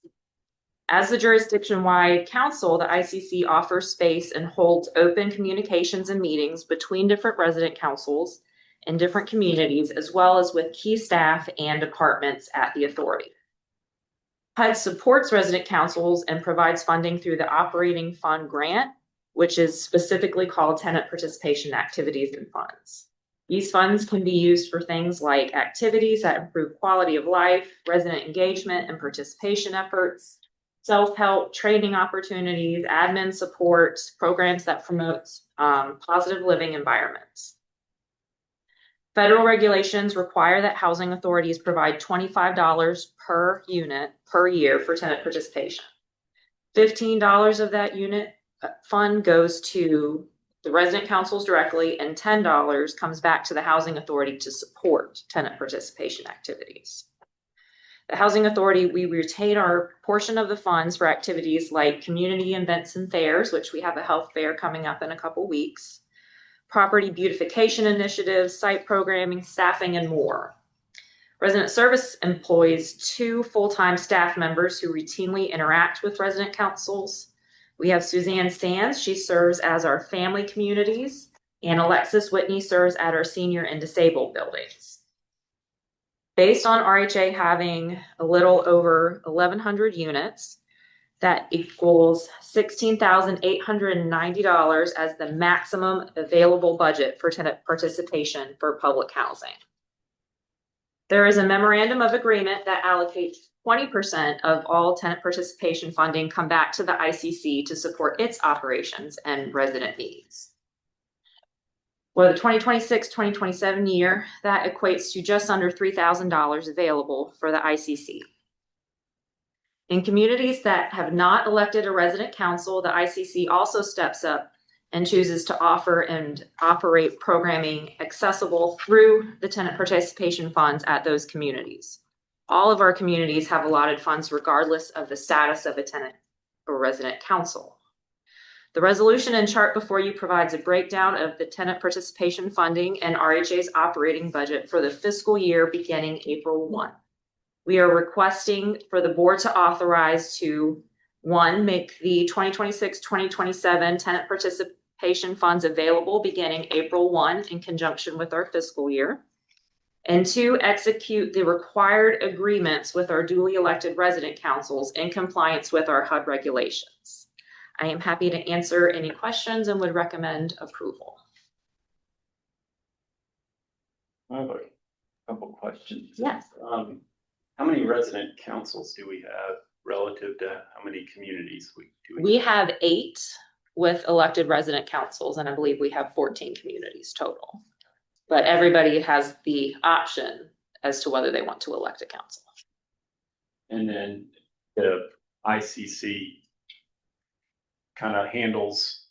As the jurisdiction-wide council, the ICC offers space and holds open communications and meetings between different resident councils in different communities, as well as with key staff and departments at the authority. HUD supports resident councils and provides funding through the operating fund grant, which is specifically called Tenant Participation Activities and Funds. These funds can be used for things like activities that improve quality of life, resident engagement and participation efforts, self-help, training opportunities, admin support, programs that promote positive living environments. Federal regulations require that housing authorities provide $25 per unit per year for tenant participation. $15 of that unit fund goes to the resident councils directly, and $10 comes back to the housing authority to support tenant participation activities. The housing authority, we retain our portion of the funds for activities like community events and fairs, which we have a health fair coming up in a couple weeks, property beautification initiatives, site programming, staffing, and more. Resident Service employs 2 full-time staff members who routinely interact with resident councils. We have Suzanne Sands, she serves as our family communities, and Alexis Whitney serves at our senior and disabled buildings. Based on RHA having a little over 1,100 units, that equals $16,890 as the maximum available budget for tenant participation for public housing. There is a memorandum of agreement that allocates 20% of all tenant participation funding come back to the ICC to support its operations and resident needs. For the 2026-2027 year, that equates to just under $3,000 available for the ICC. In communities that have not elected a resident council, the ICC also steps up and chooses to offer and operate programming accessible through the tenant participation funds at those communities. All of our communities have allotted funds regardless of the status of a tenant or resident council. The resolution and chart before you provides a breakdown of the tenant participation funding and RHA's operating budget for the fiscal year beginning April 1. We are requesting for the board to authorize to, 1, make the 2026-2027 tenant participation funds available beginning April 1 in conjunction with our fiscal year. And 2, execute the required agreements with our duly elected resident councils in compliance with our HUD regulations. I am happy to answer any questions and would recommend approval. I have a couple questions. Yes. How many resident councils do we have relative to how many communities do We have 8 with elected resident councils, and I believe we have 14 communities total. But everybody has the option as to whether they want to elect a council. And then the ICC kind of handles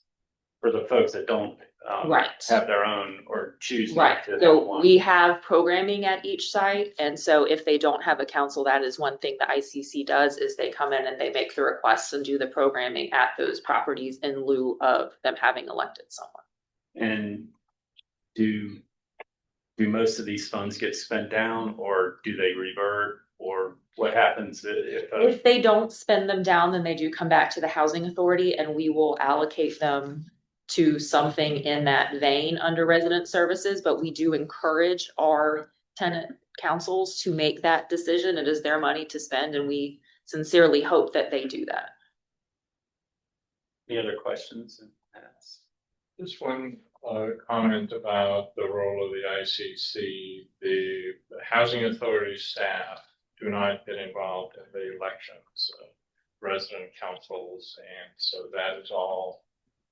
for the folks that don't Right. have their own or choose Right, not to have so one. we have programming at each site, and so if they don't have a council, that is one thing the ICC does, is they come in and they make the requests and do the programming at those properties in lieu of them having elected someone. And do most of these funds get spent down, or do they revert, or what happens If they don't spend them down, then they do come back to the housing authority, and we will allocate them to something in that vein under resident services, but we do encourage our tenant councils to make that decision. It is their money to spend, and we sincerely hope that they do that. Any other questions? Just one comment about the role of the ICC. The housing authority staff do not get involved in the elections of resident councils, and so that is all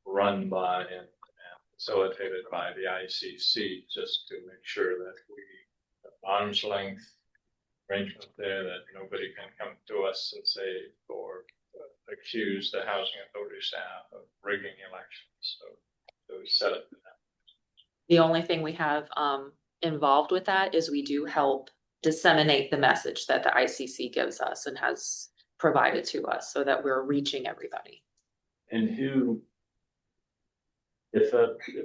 run by and facilitated by the ICC, just to make sure that we have arm's length arrangement there, that nobody can come to us and say or accuse the housing authority staff of rigging elections. So we set up that. The only thing we have involved with that is we do help disseminate the message that the ICC gives us and has provided to us, so that we're reaching everybody. And if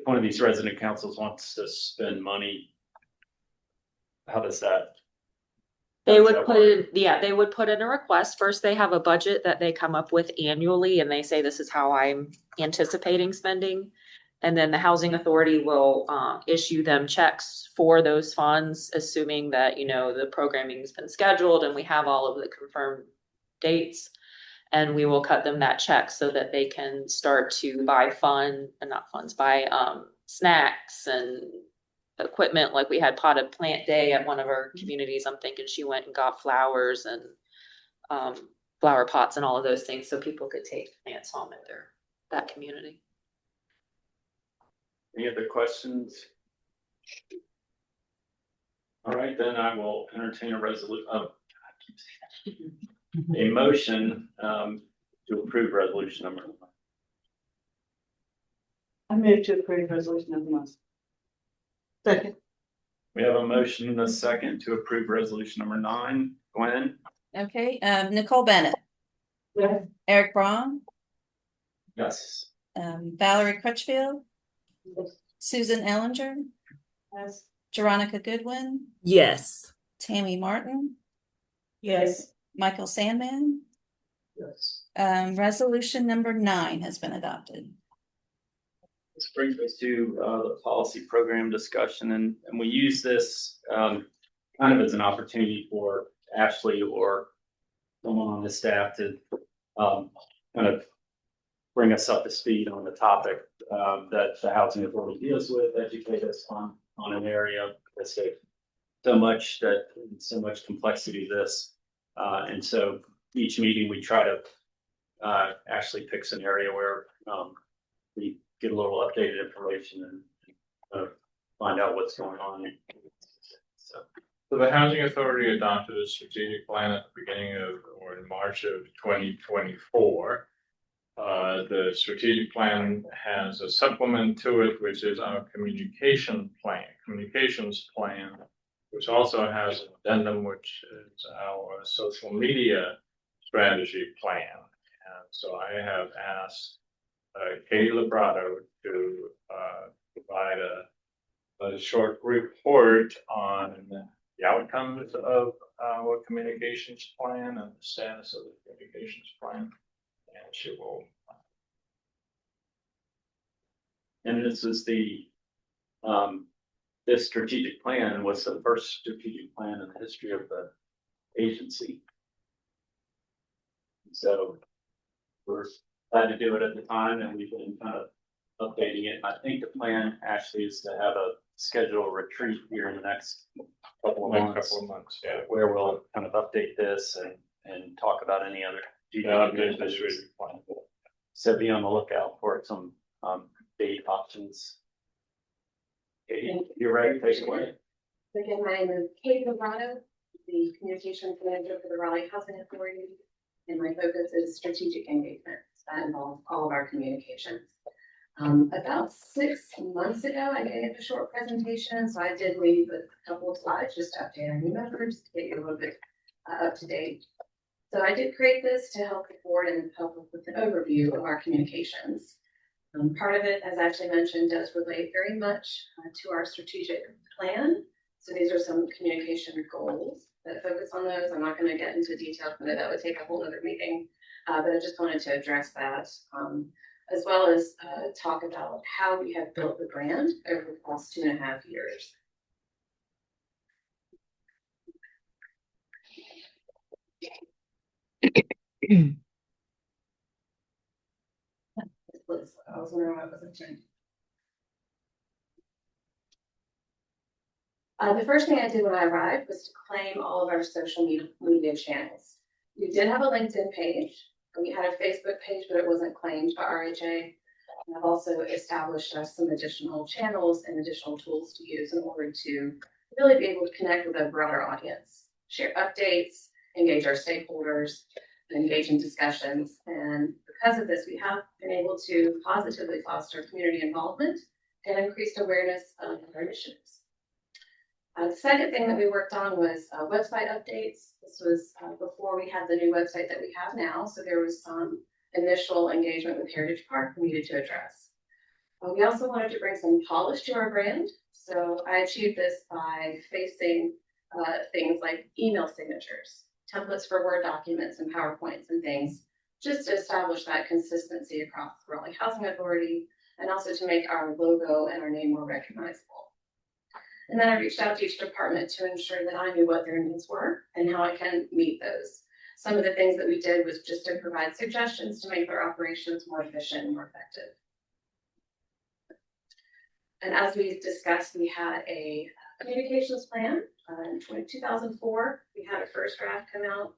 one of these resident councils wants to spend money, how does that? They would they would put in a request. First, they have a budget that they come up with annually, and they say, this is how I'm anticipating spending. And then the housing authority will issue them checks for those funds, assuming that, the programming has been scheduled and we have all of the confirmed dates. And we will cut them that check so that they can start to buy snacks and equipment. Like we had potted plant day at one of our communities. I'm thinking she went and got flowers and flower pots and all of those things, so people could take plants home at that community. Any other questions? All right, then I will entertain a motion to approve resolution number 1. I move to approve resolution number 1. Second. We have a motion and a second to approve resolution number 9. Gwen? Okay, Nicole Bennett, Yes. Eric Braun, Yes. Valerie Crutchfield, Yes. Susan Ellinger, Yes. Veronica Goodwin, Yes. Tammy Martin, Yes. Michael Sandman. Yes. Resolution number 9 has been adopted. This brings us to the policy program discussion, and we use this kind of as an opportunity for Ashley or someone on the staff to kind of bring us up to speed on the topic that the housing authority deals with, educate us on an area that's so much complexity to this. And so each meeting we try to actually pick an area where we get a little updated information and find out what's going on. So the housing authority adopted a strategic plan at the beginning of, or in March of 2024. The strategic plan has a supplement to it, which is our communications plan, which also has an addendum, which is our social media strategy plan. And so I have asked Katie Librato to provide a short report on the outcomes of our communications plan and the status of the communications plan. And she will. And this is this strategic plan was the first strategic plan in the history of the agency. So we're glad to do it at the time, and we've been kind of updating it. I think the plan actually is to have a scheduled retreat here in the next couple of months. Yeah. Where we'll kind of update this and talk about any other. Yeah, business really fun. So be on the lookout for some date options. Katie, you're ready, take it away. Again, my name is Kate Vibrato, the Communications Manager for the Raleigh Housing Authority, and my focus is strategic engagement. That involves all of our communications. About 6 months ago, I gave a short presentation, so I did leave with a couple of slides just to update our new members, to get you a little bit up to date. So I did create this to help the board and help with an overview of our communications. Part of it, as Ashley mentioned, does relate very much to our strategic plan. So these are some communication goals that focus on those. I'm not going to get into detail, but that would take a whole other meeting. But I just wanted to address that, as well as talk about how we have built the brand over the past 2.5 years. I was wondering why it wasn't changed. The first thing I did when I arrived was to claim all of our social media channels. We did have a LinkedIn page. We had a Facebook page, but it wasn't claimed by RHA. And I've also established some additional channels and additional tools to use in order to really be able to connect with a broader audience, share updates, engage our stakeholders, engage in discussions. And because of this, we have been able to positively foster community involvement and increased awareness of our initiatives. The second thing that we worked on was website updates. This was before we had the new website that we have now. So there was some initial engagement with Heritage Park we needed to address. We also wanted to bring some polish to our brand. So I achieved this by facing things like email signatures, templates for Word documents and PowerPoints and things, just to establish that consistency across the Raleigh Housing Authority, and also to make our logo and our name more recognizable. And then I reached out to each department to ensure that I knew what their needs were and how I can meet those. Some of the things that we did was just to provide suggestions to make their operations more efficient and more effective. And as we discussed, we had a communications plan. In 2004, we had a first draft come out.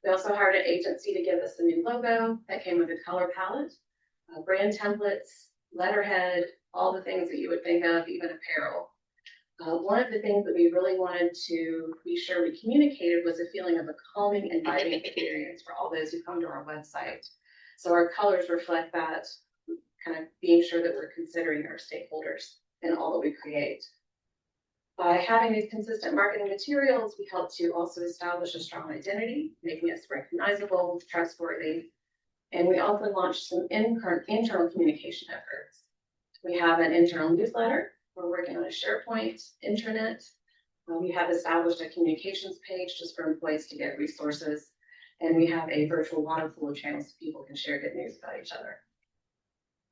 We also hired an agency to give us a new logo that came with a color palette, brand templates, letterhead, all the things that you would think of, even apparel. One of the things that we really wanted to be sure we communicated was a feeling of a calming, inviting experience for all those who come to our website. So our colors reflect that, kind of being sure that we're considering our stakeholders in all that we create. By having these consistent marketing materials, we help to also establish a strong identity, making us recognizable, trustworthy. And we also launched some internal communication efforts. We have an internal newsletter. We're working on a SharePoint intranet. We have established a communications page just for employees to get resources. And we have a virtual water cooler channel so people can share good news about each other.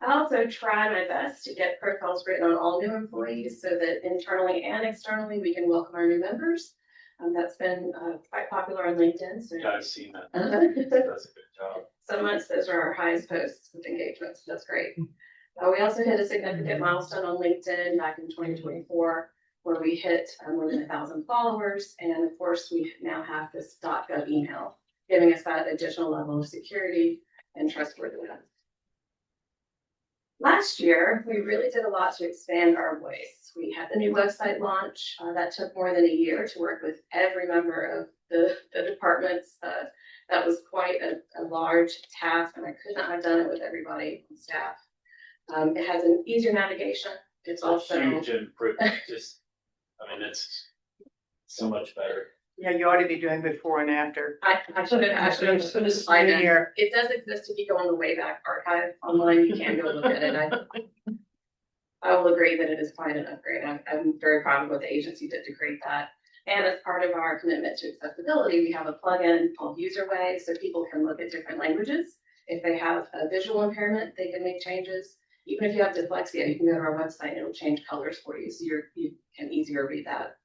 I also try my best to get profiles written on all new employees so that internally and externally we can welcome our new members. That's been quite popular on LinkedIn. So Yeah, I've seen that. That's a good job. Some months those are our highest posts with engagement, so that's great. We also hit a significant milestone on LinkedIn back in 2024, where we hit more than 1,000 followers. And of course, we now have this .gov email, giving us that additional level of security and trustworthiness. Last year, we really did a lot to expand our voice. We had the new website launch. That took more than a year to work with every member of the departments. That was quite a large task, and I could not have done it with everybody on staff. It has an easier navigation. It's also a huge improvement. Just, I mean, it's so much better. Yeah, you ought to be doing before and after. I should have put a slide in here. It does exist if you go on the Wayback Archive online. You can go look at it. I will agree that it is quite an upgrade. I'm very proud of what the agency did to create that. And as part of our commitment to accessibility, we have a plugin called UserWay, so people can look at different languages. If they have a visual impairment, they can make changes. Even if you have dyslexia, you can go to our website and it'll change colors for you, so you can easier read that.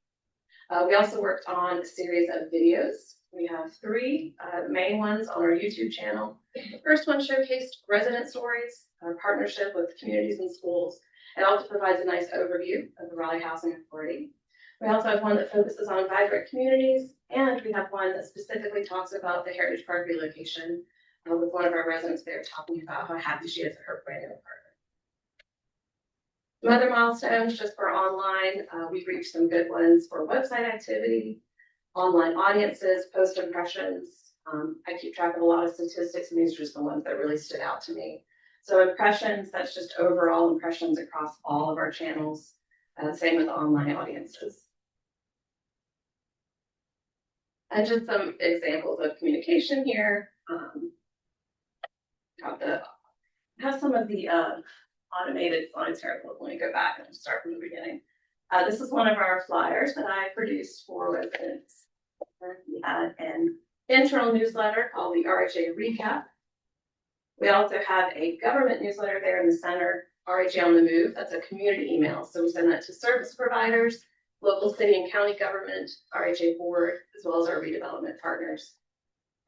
We also worked on a series of videos We have three main ones on our YouTube channel. The first one showcased resident stories, our partnership with communities and schools. It also provides a nice overview of the Raleigh Housing Authority. We also have one that focuses on vibrant communities, and we have one that specifically talks about the Heritage Park relocation with one of our residents there talking about how happy she is at her brand new apartment. Some other milestones just for online, we've reached some good ones for website activity, online audiences, post impressions. I keep track of a lot of statistics, and these are just the ones that really stood out to me. So impressions, that's just overall impressions across all of our channels. Same with online audiences. And just some examples of communication here. Have some of the automated slides here. Let me go back and start from the beginning. This is one of our flyers that I produced for residents. We had an internal newsletter called the RHA Recap. We also have a government newsletter there in the center, RHA on the Move. That's a community email. So we send that to service providers, local city and county government, RHA board, as well as our redevelopment partners.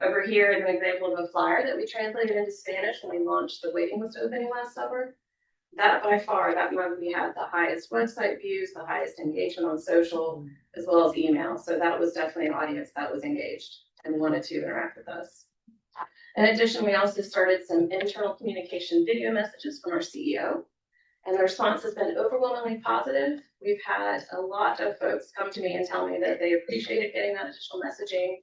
Over here is an example of a flyer that we translated into Spanish when we launched the waiting list opening last summer. That by far, that month we had the highest website views, the highest engagement on social, as well as email. So that was definitely an audience that was engaged and wanted to interact with us. In addition, we also started some internal communication video messages from our CEO, and the response has been overwhelmingly positive. We've had a lot of folks come to me and tell me that they appreciated getting that additional messaging.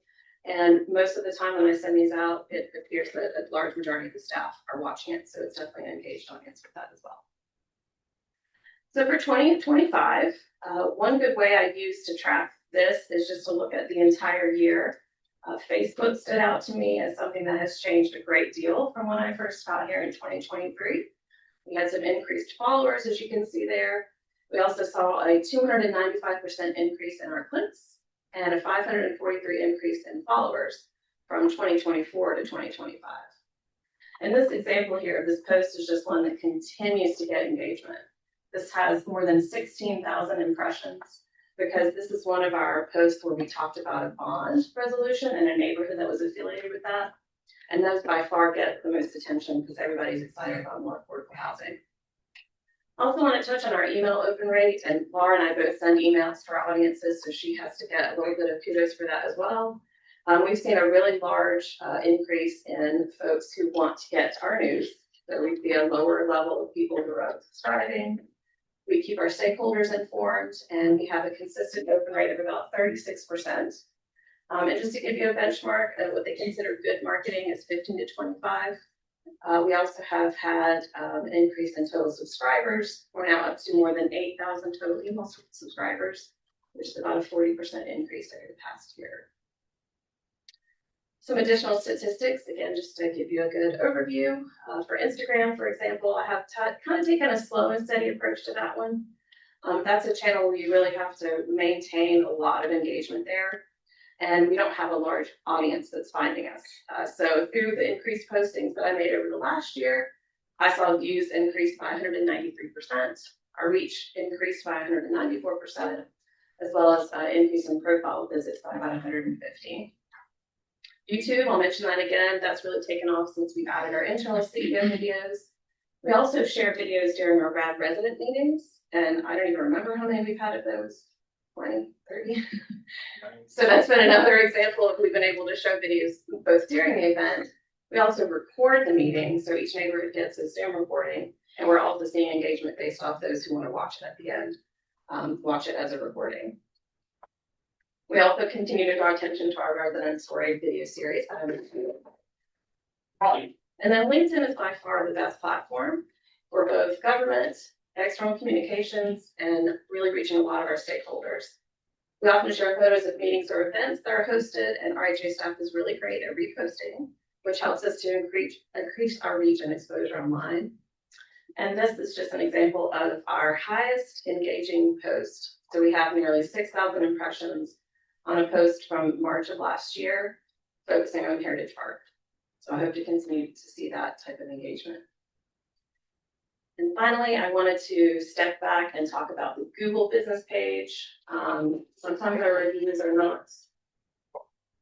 And most of the time when I send these out, it appears that a large majority of the staff are watching it. So it's definitely an engaged audience with that as well. So for 2025, one good way I use to track this is just to look at the entire year. Facebook stood out to me as something that has changed a great deal from when I first got here in 2023. We had some increased followers, as you can see there. We also saw a 295% increase in our clicks and a 543 increase in followers from 2024 to 2025. And this example here of this post is just one that continues to get engagement. This has more than 16,000 impressions because this is one of our posts where we talked about a bond resolution in a neighborhood that was affiliated with that. And those by far get the most attention because everybody's excited about more affordable housing. I also want to touch on our email open rate, and Laura and I both send emails to our audiences, so she has to get a little bit of kudos for that as well. We've seen a really large increase in folks who want to get our news. So we see a lower level of people who are subscribing. We keep our stakeholders informed, and we have a consistent open rate of about 36%. And just to give you a benchmark of what they consider good marketing is 15 to 25. We also have had an increase in total subscribers. We're now up to more than 8,000 total email subscribers, which is about a 40% increase over the past year. Some additional statistics, again, just to give you a good overview. For Instagram, for example, I have kind of taken a slow and steady approach to that one. That's a channel where you really have to maintain a lot of engagement there. And we don't have a large audience that's finding us. So through the increased postings that I made over the last year, I saw views increase by 193%. Our reach increased by 194%, as well as increase in profile visits by about 115. YouTube, I'll mention that again. That's really taken off since we've added our internal CEO videos. We also share videos during our RAD resident meetings, and I don't even remember how many we've had of those. 20, 30. So that's been another example of we've been able to show videos both during the event. We also record the meeting, so each neighborhood gets a Zoom recording, and we're also seeing engagement based off those who want to watch it at the end, watch it as a recording. We also continue to draw attention to our resident story video series that I mentioned. And then LinkedIn is by far the best platform for both government, external communications, and really reaching a lot of our stakeholders. We often share photos of meetings or events that are hosted, and RHA staff is really great at reposting, which helps us to increase our reach and exposure online. And this is just an example of our highest engaging post. So we have nearly 6,000 impressions on a post from March of last year, focusing on Heritage Park. So I hope to continue to see that type of engagement. And finally, I wanted to step back and talk about the Google business page. Sometimes our reviews are not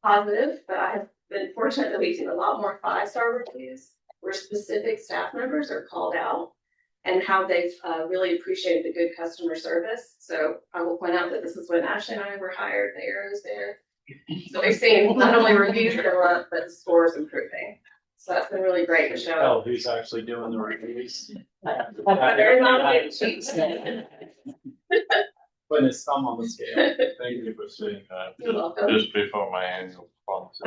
positive, but I have been fortunate that we've seen a lot more 5-star reviews where specific staff members are called out and how they've really appreciated the good customer service. So I will point out that this is when Ashley and I were hired, the arrows there. So we've seen not only reviews go up, but the scores improving. So that's been really great to show. Oh, who's actually doing the reviews? Very motivated sheets. Putting his thumb on the scale. Thank you for saying that. You're welcome. Just before my annual performance.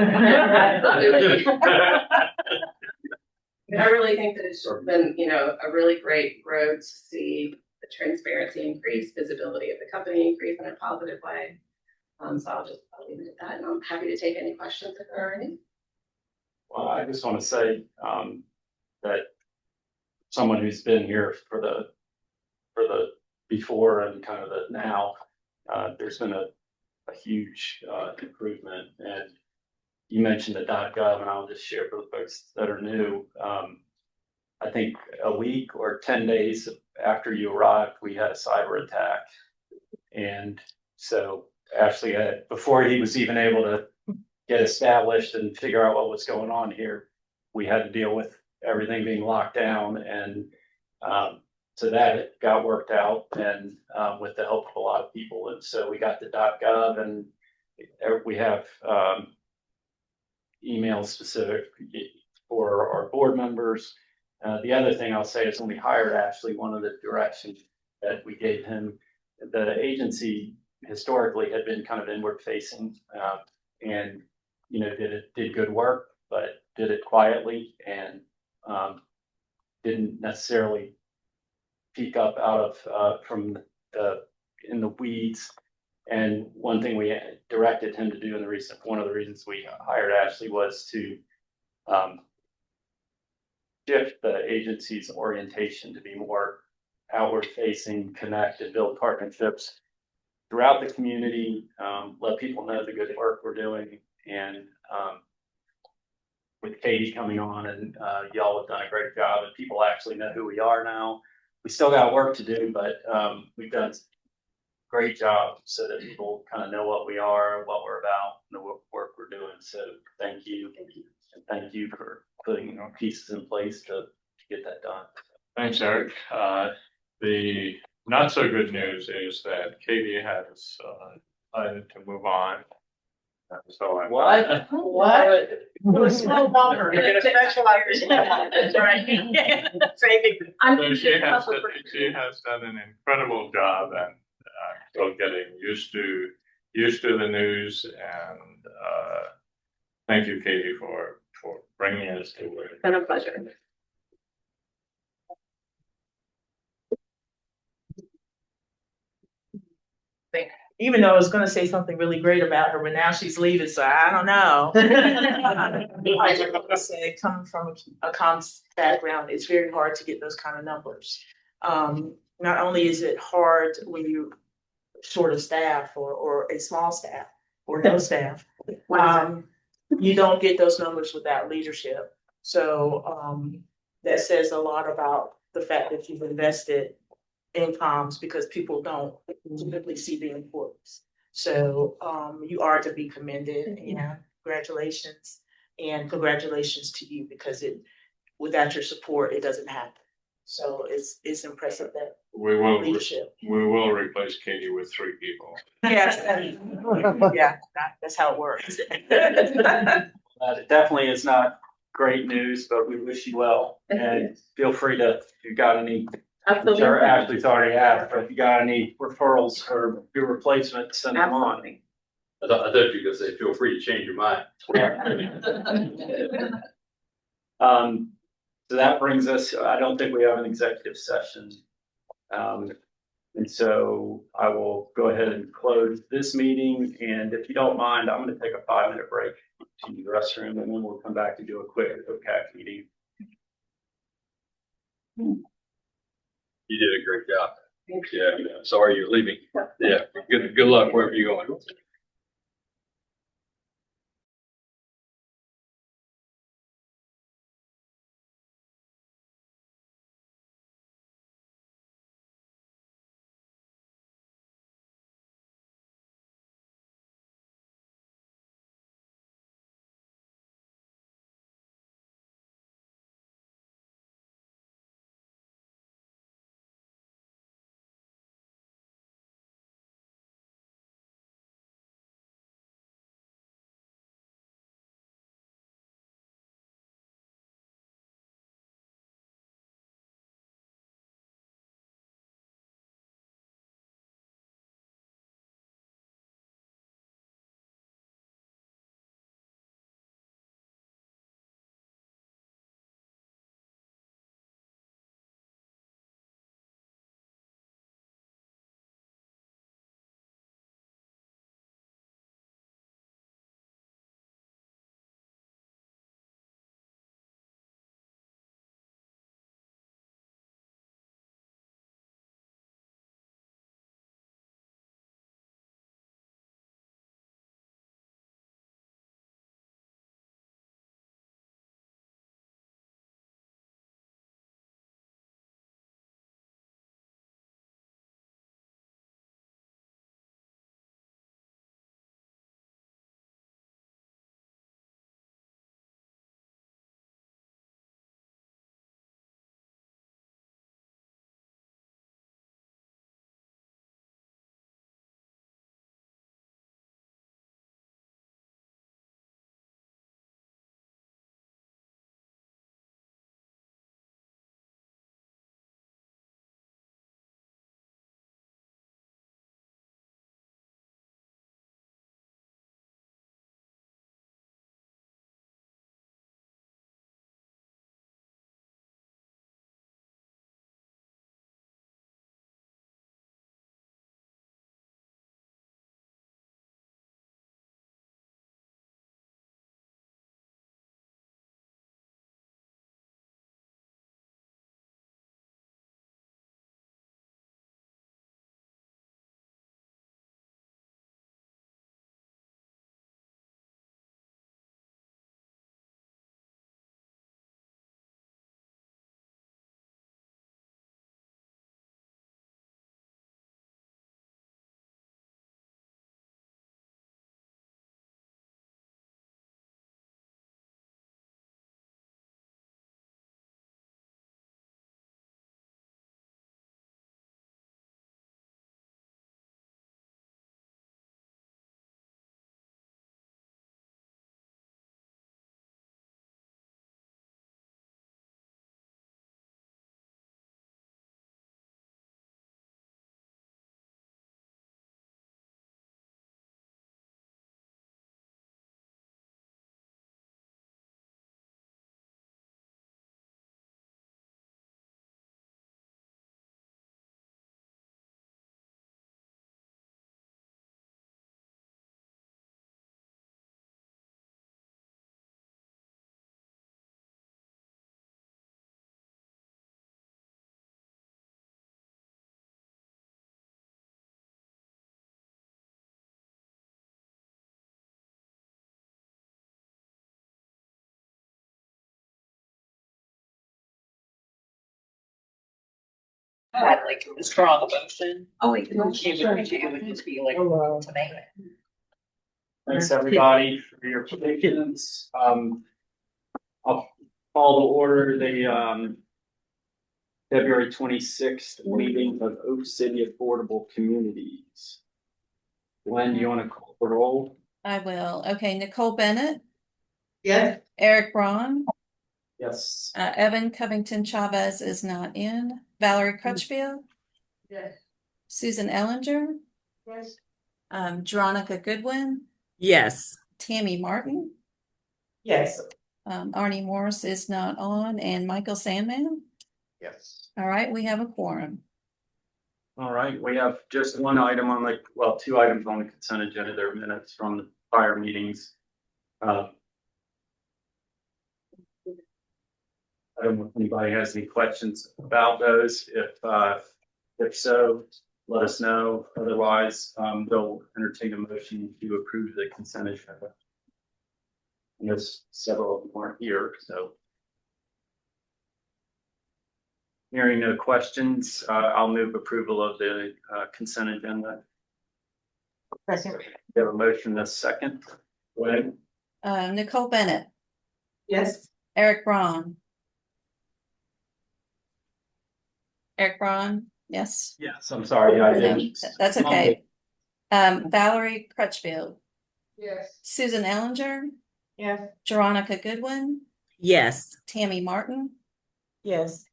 I really think that it's been, a really great road to see the transparency increase, visibility of the company increase in a positive way. So I'll leave it at that, and I'm happy to take any questions if there are any. Well, I just want to say that someone who's been here for the before and kind of the now, there's been a huge improvement. And you mentioned the .gov, and I'll just share for the folks that are new. I think a week or 10 days after you arrived, we had a cyber attack, and so Ashley had, before he was even able to get established and figure out what was going on here, we had to deal with everything being locked down, and so that got worked out, and with the help of a lot of people, and so we got the .gov, and we have email specific for our board members. The other thing I'll say is when we hired Ashley, one of the directions that we gave him, the agency historically had been kind of inward facing, and did good work, but did it quietly and didn't necessarily peek up out of from in the weeds. And one thing we directed him to do one of the reasons we hired Ashley was to shift the agency's orientation to be more outward facing, connect and build partnerships throughout the community, let people know the good work we're doing. And with Katie coming on, and y'all have done a great job, and people actually know who we are now. We still got work to do, but we've done a great job so that people kind of know what we are, what we're about, and the work we're doing. So thank you. And thank you for putting pieces in place to get that done. Thanks, Eric. The not so good news is that Katie has decided to move on. So I'm What? Was no longer. That's right. So she has done an incredible job, and still getting used to the news. And thank you, Katie, for bringing us to where. It's been a pleasure. Even though I was gonna say something really great about her, but now she's leaving, so I don't know. I just want to say, coming from a comms background, it's very hard to get those kind of numbers. Not only is it hard when you're short of staff or a small staff or no staff, you don't get those numbers without leadership. So that says a lot about the fact that you've invested in comms, because people don't typically see the importance. So you are to be commended, and congratulations, and congratulations to you, because without your support, it doesn't happen. So it's impressive that We will leadership. We will replace Katie with 3 people. Yes, yeah, that's how it works. It definitely is not great news, but we wish you well, and feel free to, if you've got any. Absolutely. Sure, Ashley's already asked, but if you got any referrals for your replacement, send them on. I thought you were gonna say, feel free to change your mind. So that brings us, I don't think we have an executive session. And so I will go ahead and close this meeting. And if you don't mind, I'm going to take a 5-minute break to the restroom, and then we'll come back to do a quick OCAC meeting. You did a great job. Yeah, sorry you're leaving. Yeah, good luck wherever you're going. had like a strong emotion. Oh, wait. It would just be like to make it. Thanks, everybody, for your predictions. I'll call to order the February 26th meeting of Oak City Affordable Communities. Gwen, do you want to call the roll? I will. Okay, Nicole Bennett, Yes. Eric Braun, Yes. Evan Covington Chavez is not in. Valerie Crutchfield, Yes. Susan Ellinger, Yes. Veronica Goodwin, Yes. Tammy Martin, Yes. Arnie Morris is not on, and Michael Sandman. Yes. All right, we have a quorum. All right, we have just one item on the, well, two items on the consent agenda. There are minutes from the prior meetings. I don't know if anybody has any questions about those. If so, let us know. Otherwise, they'll entertain a motion to approve the consent agenda. And there's several of them aren't here, so. Hearing no questions, I'll move approval of the consent agenda. Second. We have a motion and a second. Go ahead. Nicole Bennett, Yes. Eric Braun. Eric Braun, yes. Yes, I'm sorry, I No, didn't. that's okay. Valerie Crutchfield, Yes. Susan Ellinger, Yes. Veronica Goodwin, Yes. Tammy Martin, Yes.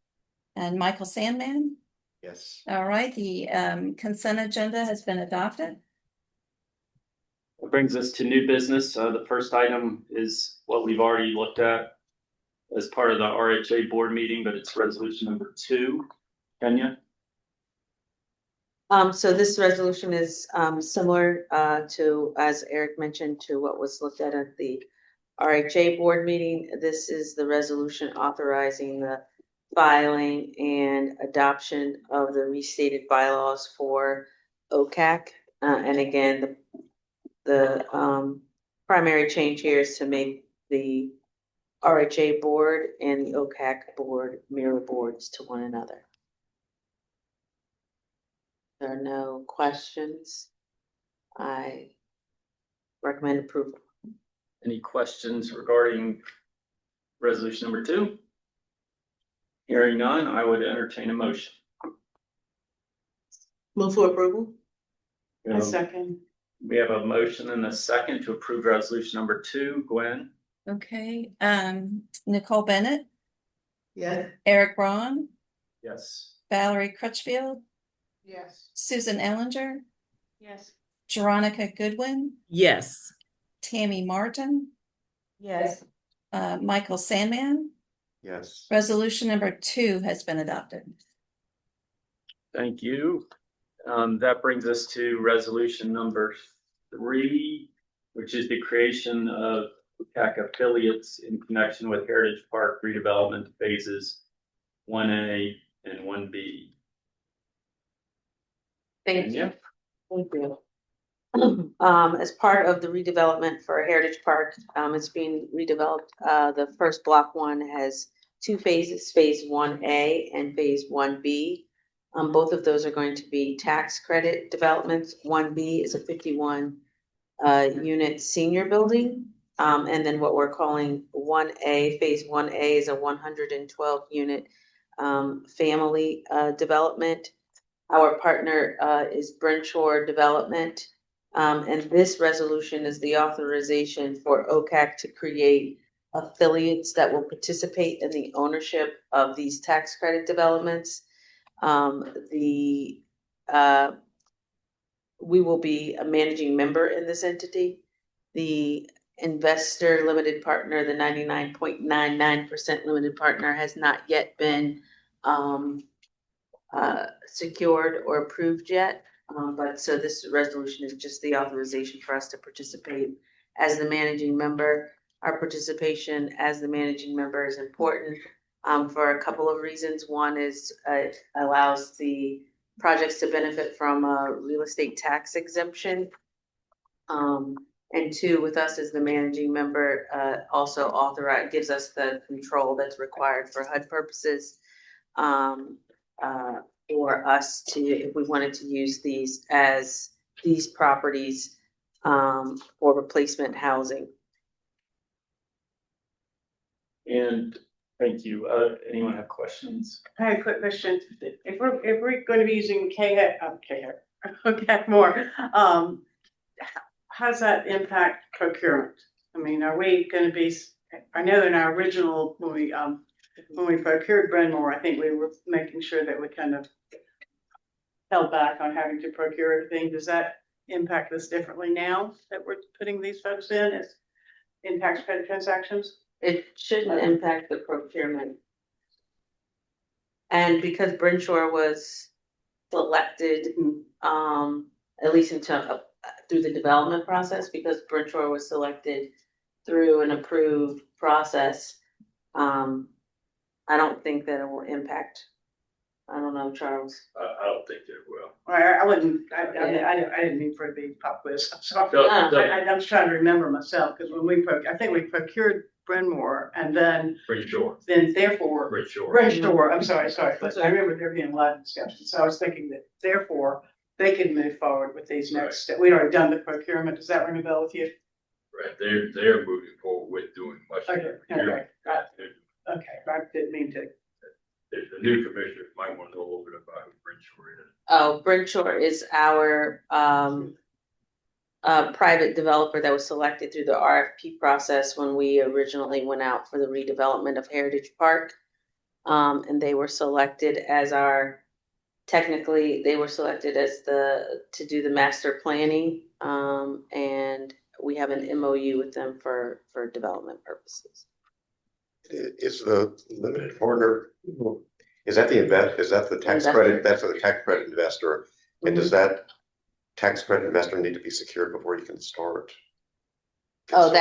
and Michael Sandman. Yes. All right, the consent agenda has been adopted. That brings us to new business. The first item is what we've already looked at as part of the RHA board meeting, but it's resolution number 2. Kenya? So this resolution is similar to, as Eric mentioned, to what was looked at the RHA board meeting. This is the resolution authorizing the filing and adoption of the restated bylaws for OCAC. And again, the primary change here is to make the RHA board and the OCAC board mirror boards to one another. There are no questions. I recommend approval. Any questions regarding resolution number 2? Hearing none, I would entertain a motion. Move for approval. Second. We have a motion and a second to approve resolution number 2. Gwen? Okay, Nicole Bennett, Yes. Eric Braun, Yes. Valerie Crutchfield, Yes. Susan Ellinger, Yes. Veronica Goodwin, Yes. Tammy Martin, Yes. Michael Sandman. Yes. Resolution number 2 has been adopted. Thank you. That brings us to resolution number 3, which is the creation of OCAC affiliates in connection with Heritage Park redevelopment phases 1A and 1B. Thank you. Yeah. Thank you. As part of the redevelopment for Heritage Park, it's being redeveloped. The first block 1 has 2 phases, phase 1A and phase 1B. Both of those are going to be tax credit developments. 1B is a 51 unit senior building. And then what we're calling 1A, phase 1A is a 112 unit family development. Our partner is Brenshore Development. And this resolution is the authorization for OCAC to create affiliates that will participate in the ownership of these tax credit developments. We will be a managing member in this entity. The investor limited partner, the 99.99% limited partner, has not yet been secured or approved yet. But so this resolution is just the authorization for us to participate as the managing member. Our participation as the managing member is important for a couple of reasons. One is it allows the projects to benefit from a real estate tax exemption. And 2, with us as the managing member, also gives us the control that's required for HUD purposes. for us to, if we wanted to use these properties for replacement housing. And thank you. Anyone have questions? I had a quick question. If we're going to be using more, how's that impact procurement? I mean, are we going to be, I know in our original, when we procured Bryn Mawr, I think we were making sure that we kind of held back on having to procure everything. Does that impact us differently now that we're putting these folks in tax credit transactions? It shouldn't impact the procurement. And because Bryn Mawr was selected, at least until through the development process, because Bryn Mawr was selected through an approved process, I don't think that it will impact. I don't know, Charles. I don't think it will. I wouldn't, I didn't mean for it to be pop quiz. I'm sorry. No, I was trying to remember myself, because when I think we procured Bryn Mawr and then therefore. Bryn Mawr, I'm sorry. But I remember there being a lot of discussion. So I was thinking that therefore they can move forward with these next steps. We'd already done the procurement. Does that ring a bell with you? Right, they're moving forward with doing much. Okay, I didn't mean to. The new commissioners might want to know a little bit about who Bryn Mawr is. Oh, Bryn Mawr is our private developer that was selected through the RFP process when we originally went out for the redevelopment of Heritage Park. And they were selected as they were selected as to do the master planning. And we have an MOU with them for development purposes. Is the limited partner, is that the tax Investor. credit? That's the tax credit investor. And does that tax credit investor need to be secured before you can start? Oh,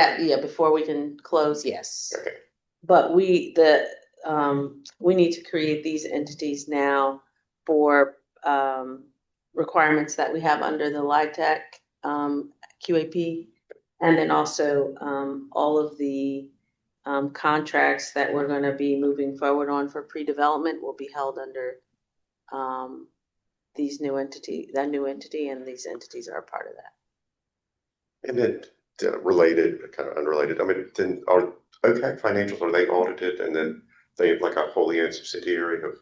before we can close, yes. Okay. But we need to create these entities now for requirements that we have under the LIHTC QAP. And then also all of the contracts that we're going to be moving forward on for pre-development will be held under that new entity, and these entities are a part of that. And then related, kind of unrelated, I mean, then are OCAC financials, are they audited, and then they have like a wholly owned subsidiary of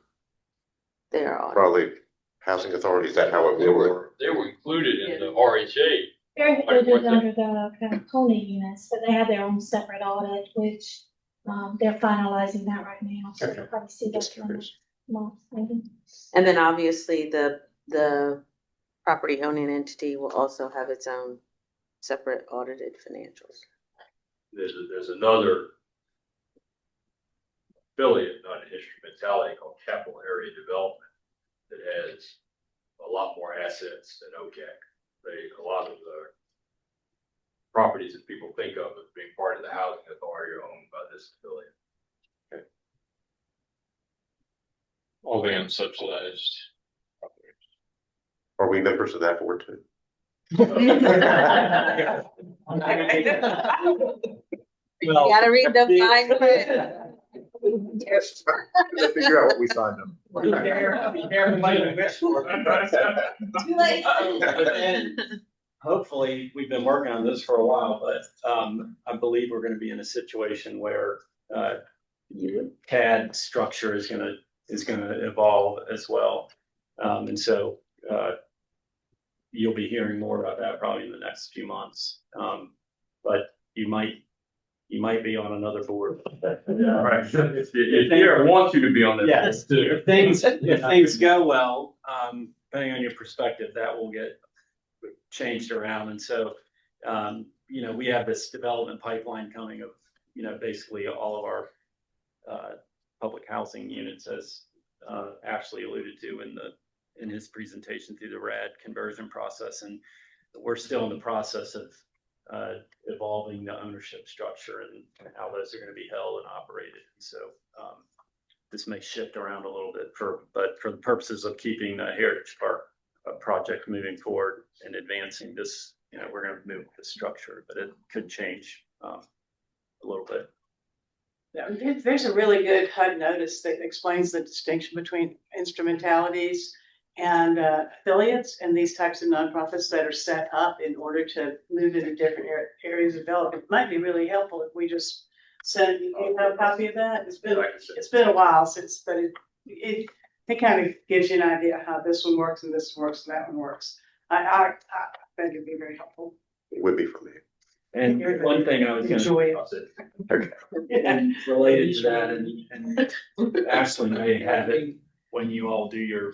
They are audited. probably housing authority? Is that how it will work? They were included in the RHA. They're included under the component units, but they have their own separate audit, which they're finalizing that right now. So you'll probably see that in a month, maybe. And then obviously the property owning entity will also have its own separate audited financials. There's another affiliate, not an instrumentality, called Capital Area Development that has a lot more assets than OCAC. A lot of the properties that people think of as being part of the housing authority are owned by this affiliate. Okay. All the unsubsidized. Are we members of that board too? You gotta read the fine print. To figure out what we signed them. Hopefully, we've been working on this for a while, but I believe we're gonna be in a situation where CAD structure is gonna evolve as well. And so you'll be hearing more about that probably in the next few months. But you might be on another board. Right. If you want you to be on that. Yes, if things go well, depending on your perspective, that will get changed around. And so, we have this development pipeline coming of, basically all of our public housing units, as Ashley alluded to in his presentation through the RAD conversion process. And we're still in the process of evolving the ownership structure and how those are going to be held and operated. And so this may shift around a little bit but for the purposes of keeping the Heritage Park project moving forward and advancing this, we're going to move the structure, but it could change a little bit. There's a really good HUD notice that explains the distinction between instrumentalities and affiliates and these types of nonprofits that are set up in order to move into different areas of development. It might be really helpful if we just send, you have a copy of that? It's been a while since, but it kind of gives you an idea how this one works and this one works and that one works. I think it'd be very helpful. It would be for me. And one thing I was Enjoy gonna, and related to that, and Ashley may have it when you all do your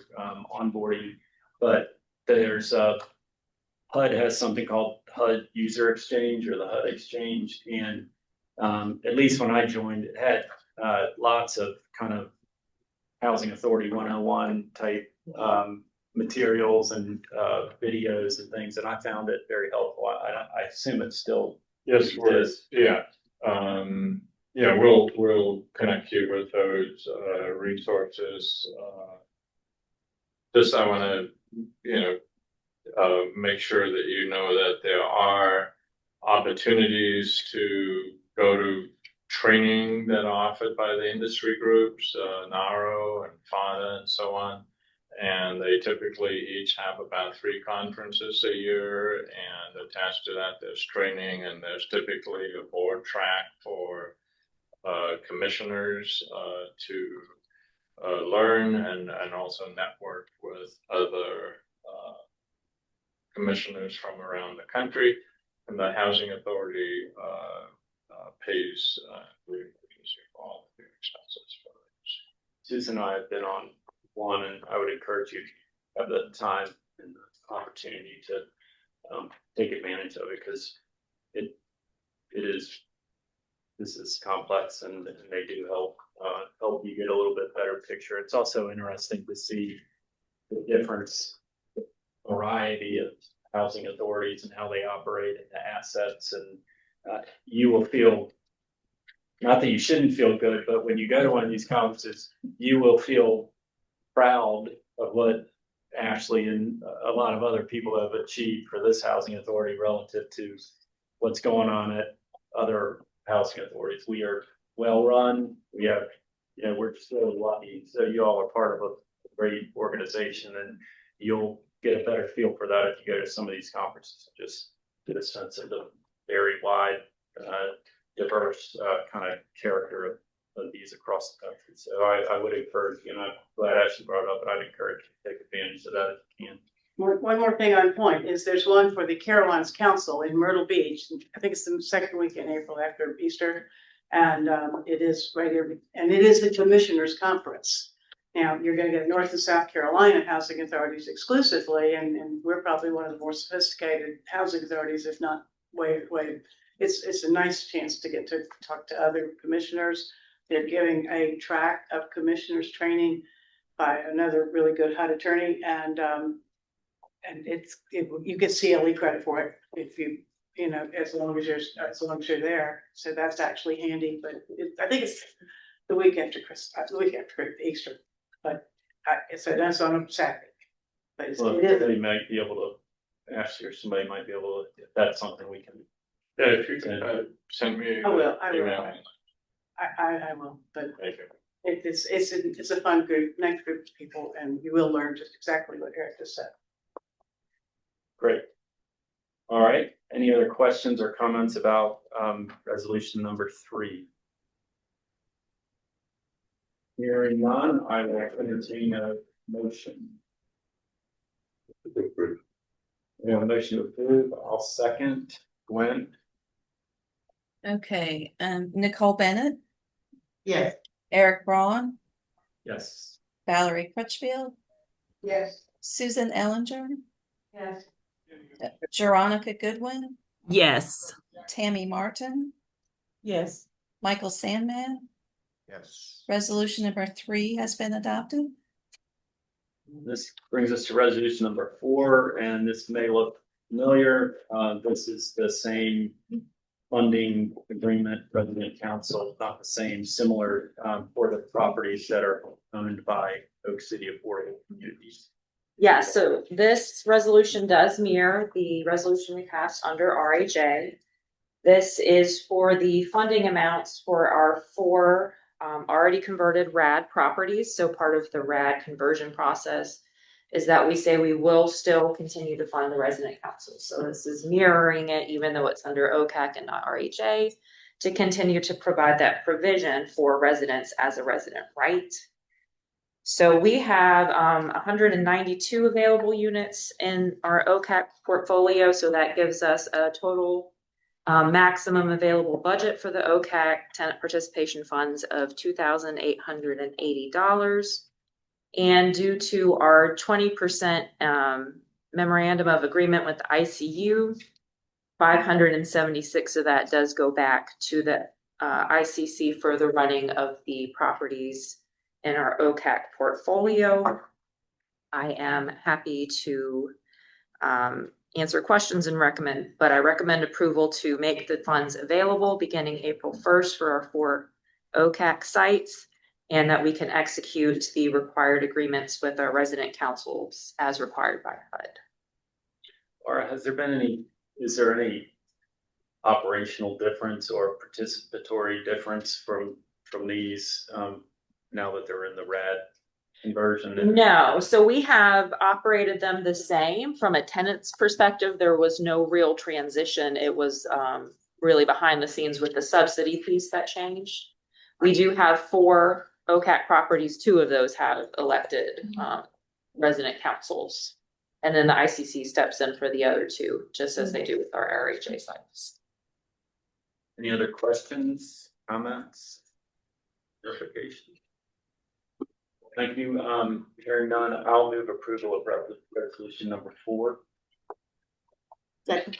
onboarding, but there's HUD has something called HUD User Exchange or the HUD Exchange, and at least when I joined, it had lots of kind of Housing Authority 101 type materials and videos and things, and I found it very helpful. I assume it's still Yes, exists. yeah. Yeah, we'll connect you with those resources. Just I want to, make sure that you know that there are opportunities to go to training that are offered by the industry groups, NARO and FADA and so on. And they typically each have about 3 conferences a year, and attached to that, there's training, and there's typically a board track for commissioners to learn and also network with other commissioners from around the country. And the Housing Authority pays for all of the expenses for those. Susan and I have been on one, and I would encourage you to have the time and the opportunity to take advantage of it, because this is complex, and they do help you get a little bit better picture. It's also interesting to see the difference, the variety of housing authorities and how they operate and the assets, and you will feel, not that you shouldn't feel good, but when you go to one of these conferences, you will feel proud of what Ashley and a lot of other people have achieved for this housing authority relative to what's going on at other housing authorities. We are well run. We have, we're so lucky. So you all are part of a great organization, and you'll get a better feel for that if you go to some of these conferences. Just get a sense of the very wide, diverse kind of character of these across the country. So I would encourage, I'm glad Ashley brought it up, but I'd encourage you to take advantage of that if you can. One more thing on point is there's one for the Carolinas Council in Myrtle Beach. I think it's the second week in April after Easter. And it is right here, and it is the Commissioners Conference. Now, you're going to get North and South Carolina housing authorities exclusively, and we're probably one of the more sophisticated housing authorities, if not way. It's a nice chance to get to talk to other commissioners. They're giving a track of commissioners training by another really good HUD attorney, and you get CLE credit for it if you as long as you're there. So that's actually handy. But I think it's the week after Easter. But so that's on a Saturday. But They might be able to, Ashley or somebody might be able to. If that's something we can. Yeah, if you can send me. I will. Email. I will. But it's a fun group, nice group of people, and you will learn just exactly what Eric just said. Great. All right. Any other questions or comments about resolution number 3? Hearing none, I will entertain a motion. We have a motion to approve. I'll second. Gwen? Okay, Nicole Bennett, Yes. Eric Braun, Yes. Valerie Crutchfield, Yes. Susan Ellinger, Yes. Jeronica Goodwin, Yes. Tammy Martin, Yes. Michael Sandman. Yes. Resolution number 3 has been adopted. This brings us to resolution number 4, and this may look familiar. This is the same funding agreement, President Council, not the same, similar for the properties that are owned by Oak City Affordable Communities. Yeah, so this resolution does mirror the resolution we passed under RHA. This is for the funding amounts for our 4 already converted RAD properties. So part of the RAD conversion process is that we say we will still continue to fund the resident council. So this is mirroring it, even though it's under OCAC and not RHA, to continue to provide that provision for residents as a resident right. So we have 192 available units in our OCAC portfolio. So that gives us a total maximum available budget for the OCAC tenant participation funds of $2,880. And due to our 20% memorandum of agreement with the ICU, 576 of that does go back to the ICC for the running of the properties in our OCAC portfolio. I am happy to answer questions and I recommend approval to make the funds available beginning April 1st for our 4 OCAC sites, and that we can execute the required agreements with our resident councils as required by HUD. Laura, is there any operational difference or participatory difference from these, now that they're in the RAD conversion? No, so we have operated them the same. From a tenant's perspective, there was no real transition. It was really behind the scenes with the subsidy piece that changed. We do have 4 OCAC properties. 2 of those have elected resident councils. And then the ICC steps in for the other 2, just as they do with our RHA sites. Any other questions, comments, clarification? Thank you. Hearing none, I'll move approval of resolution number 4. Second.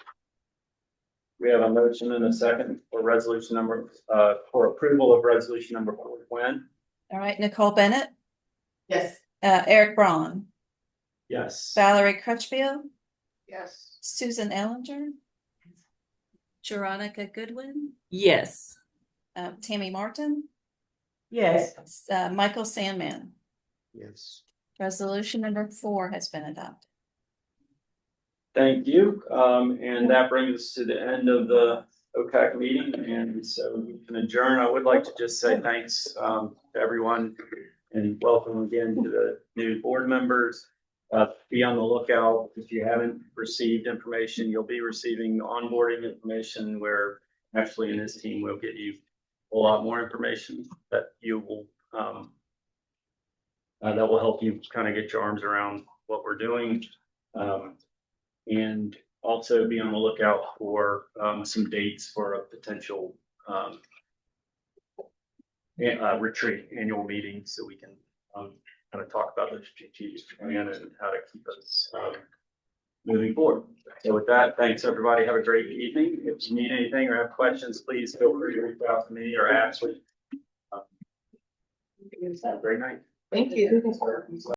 We have a motion and a second for resolution number, for approval of resolution number 4. Gwen? All right, Nicole Bennett, Yes. Eric Braun, Yes. Valerie Crutchfield, Yes. Susan Ellinger, Veronica Goodwin, Yes. Tammy Martin, Yes. Michael Sandman. Yes. Resolution number 4 has been adopted. Thank you. And that brings us to the end of the OCAC meeting. And so we can adjourn. I would like to just say thanks to everyone and welcome again to the new board members. Be on the lookout. If you haven't received information, you'll be receiving onboarding information where Ashley and his team will get you a lot more information that you will, that will help you kind of get your arms around what we're doing. And also be on the lookout for some dates for a potential retreat annual meeting, so we can kind of talk about the strategic plan and how to keep us moving forward. So with that, thanks everybody. Have a great evening. If you need anything or have questions, please feel free to reach out to me or Ashley. Have a great night. Thank you.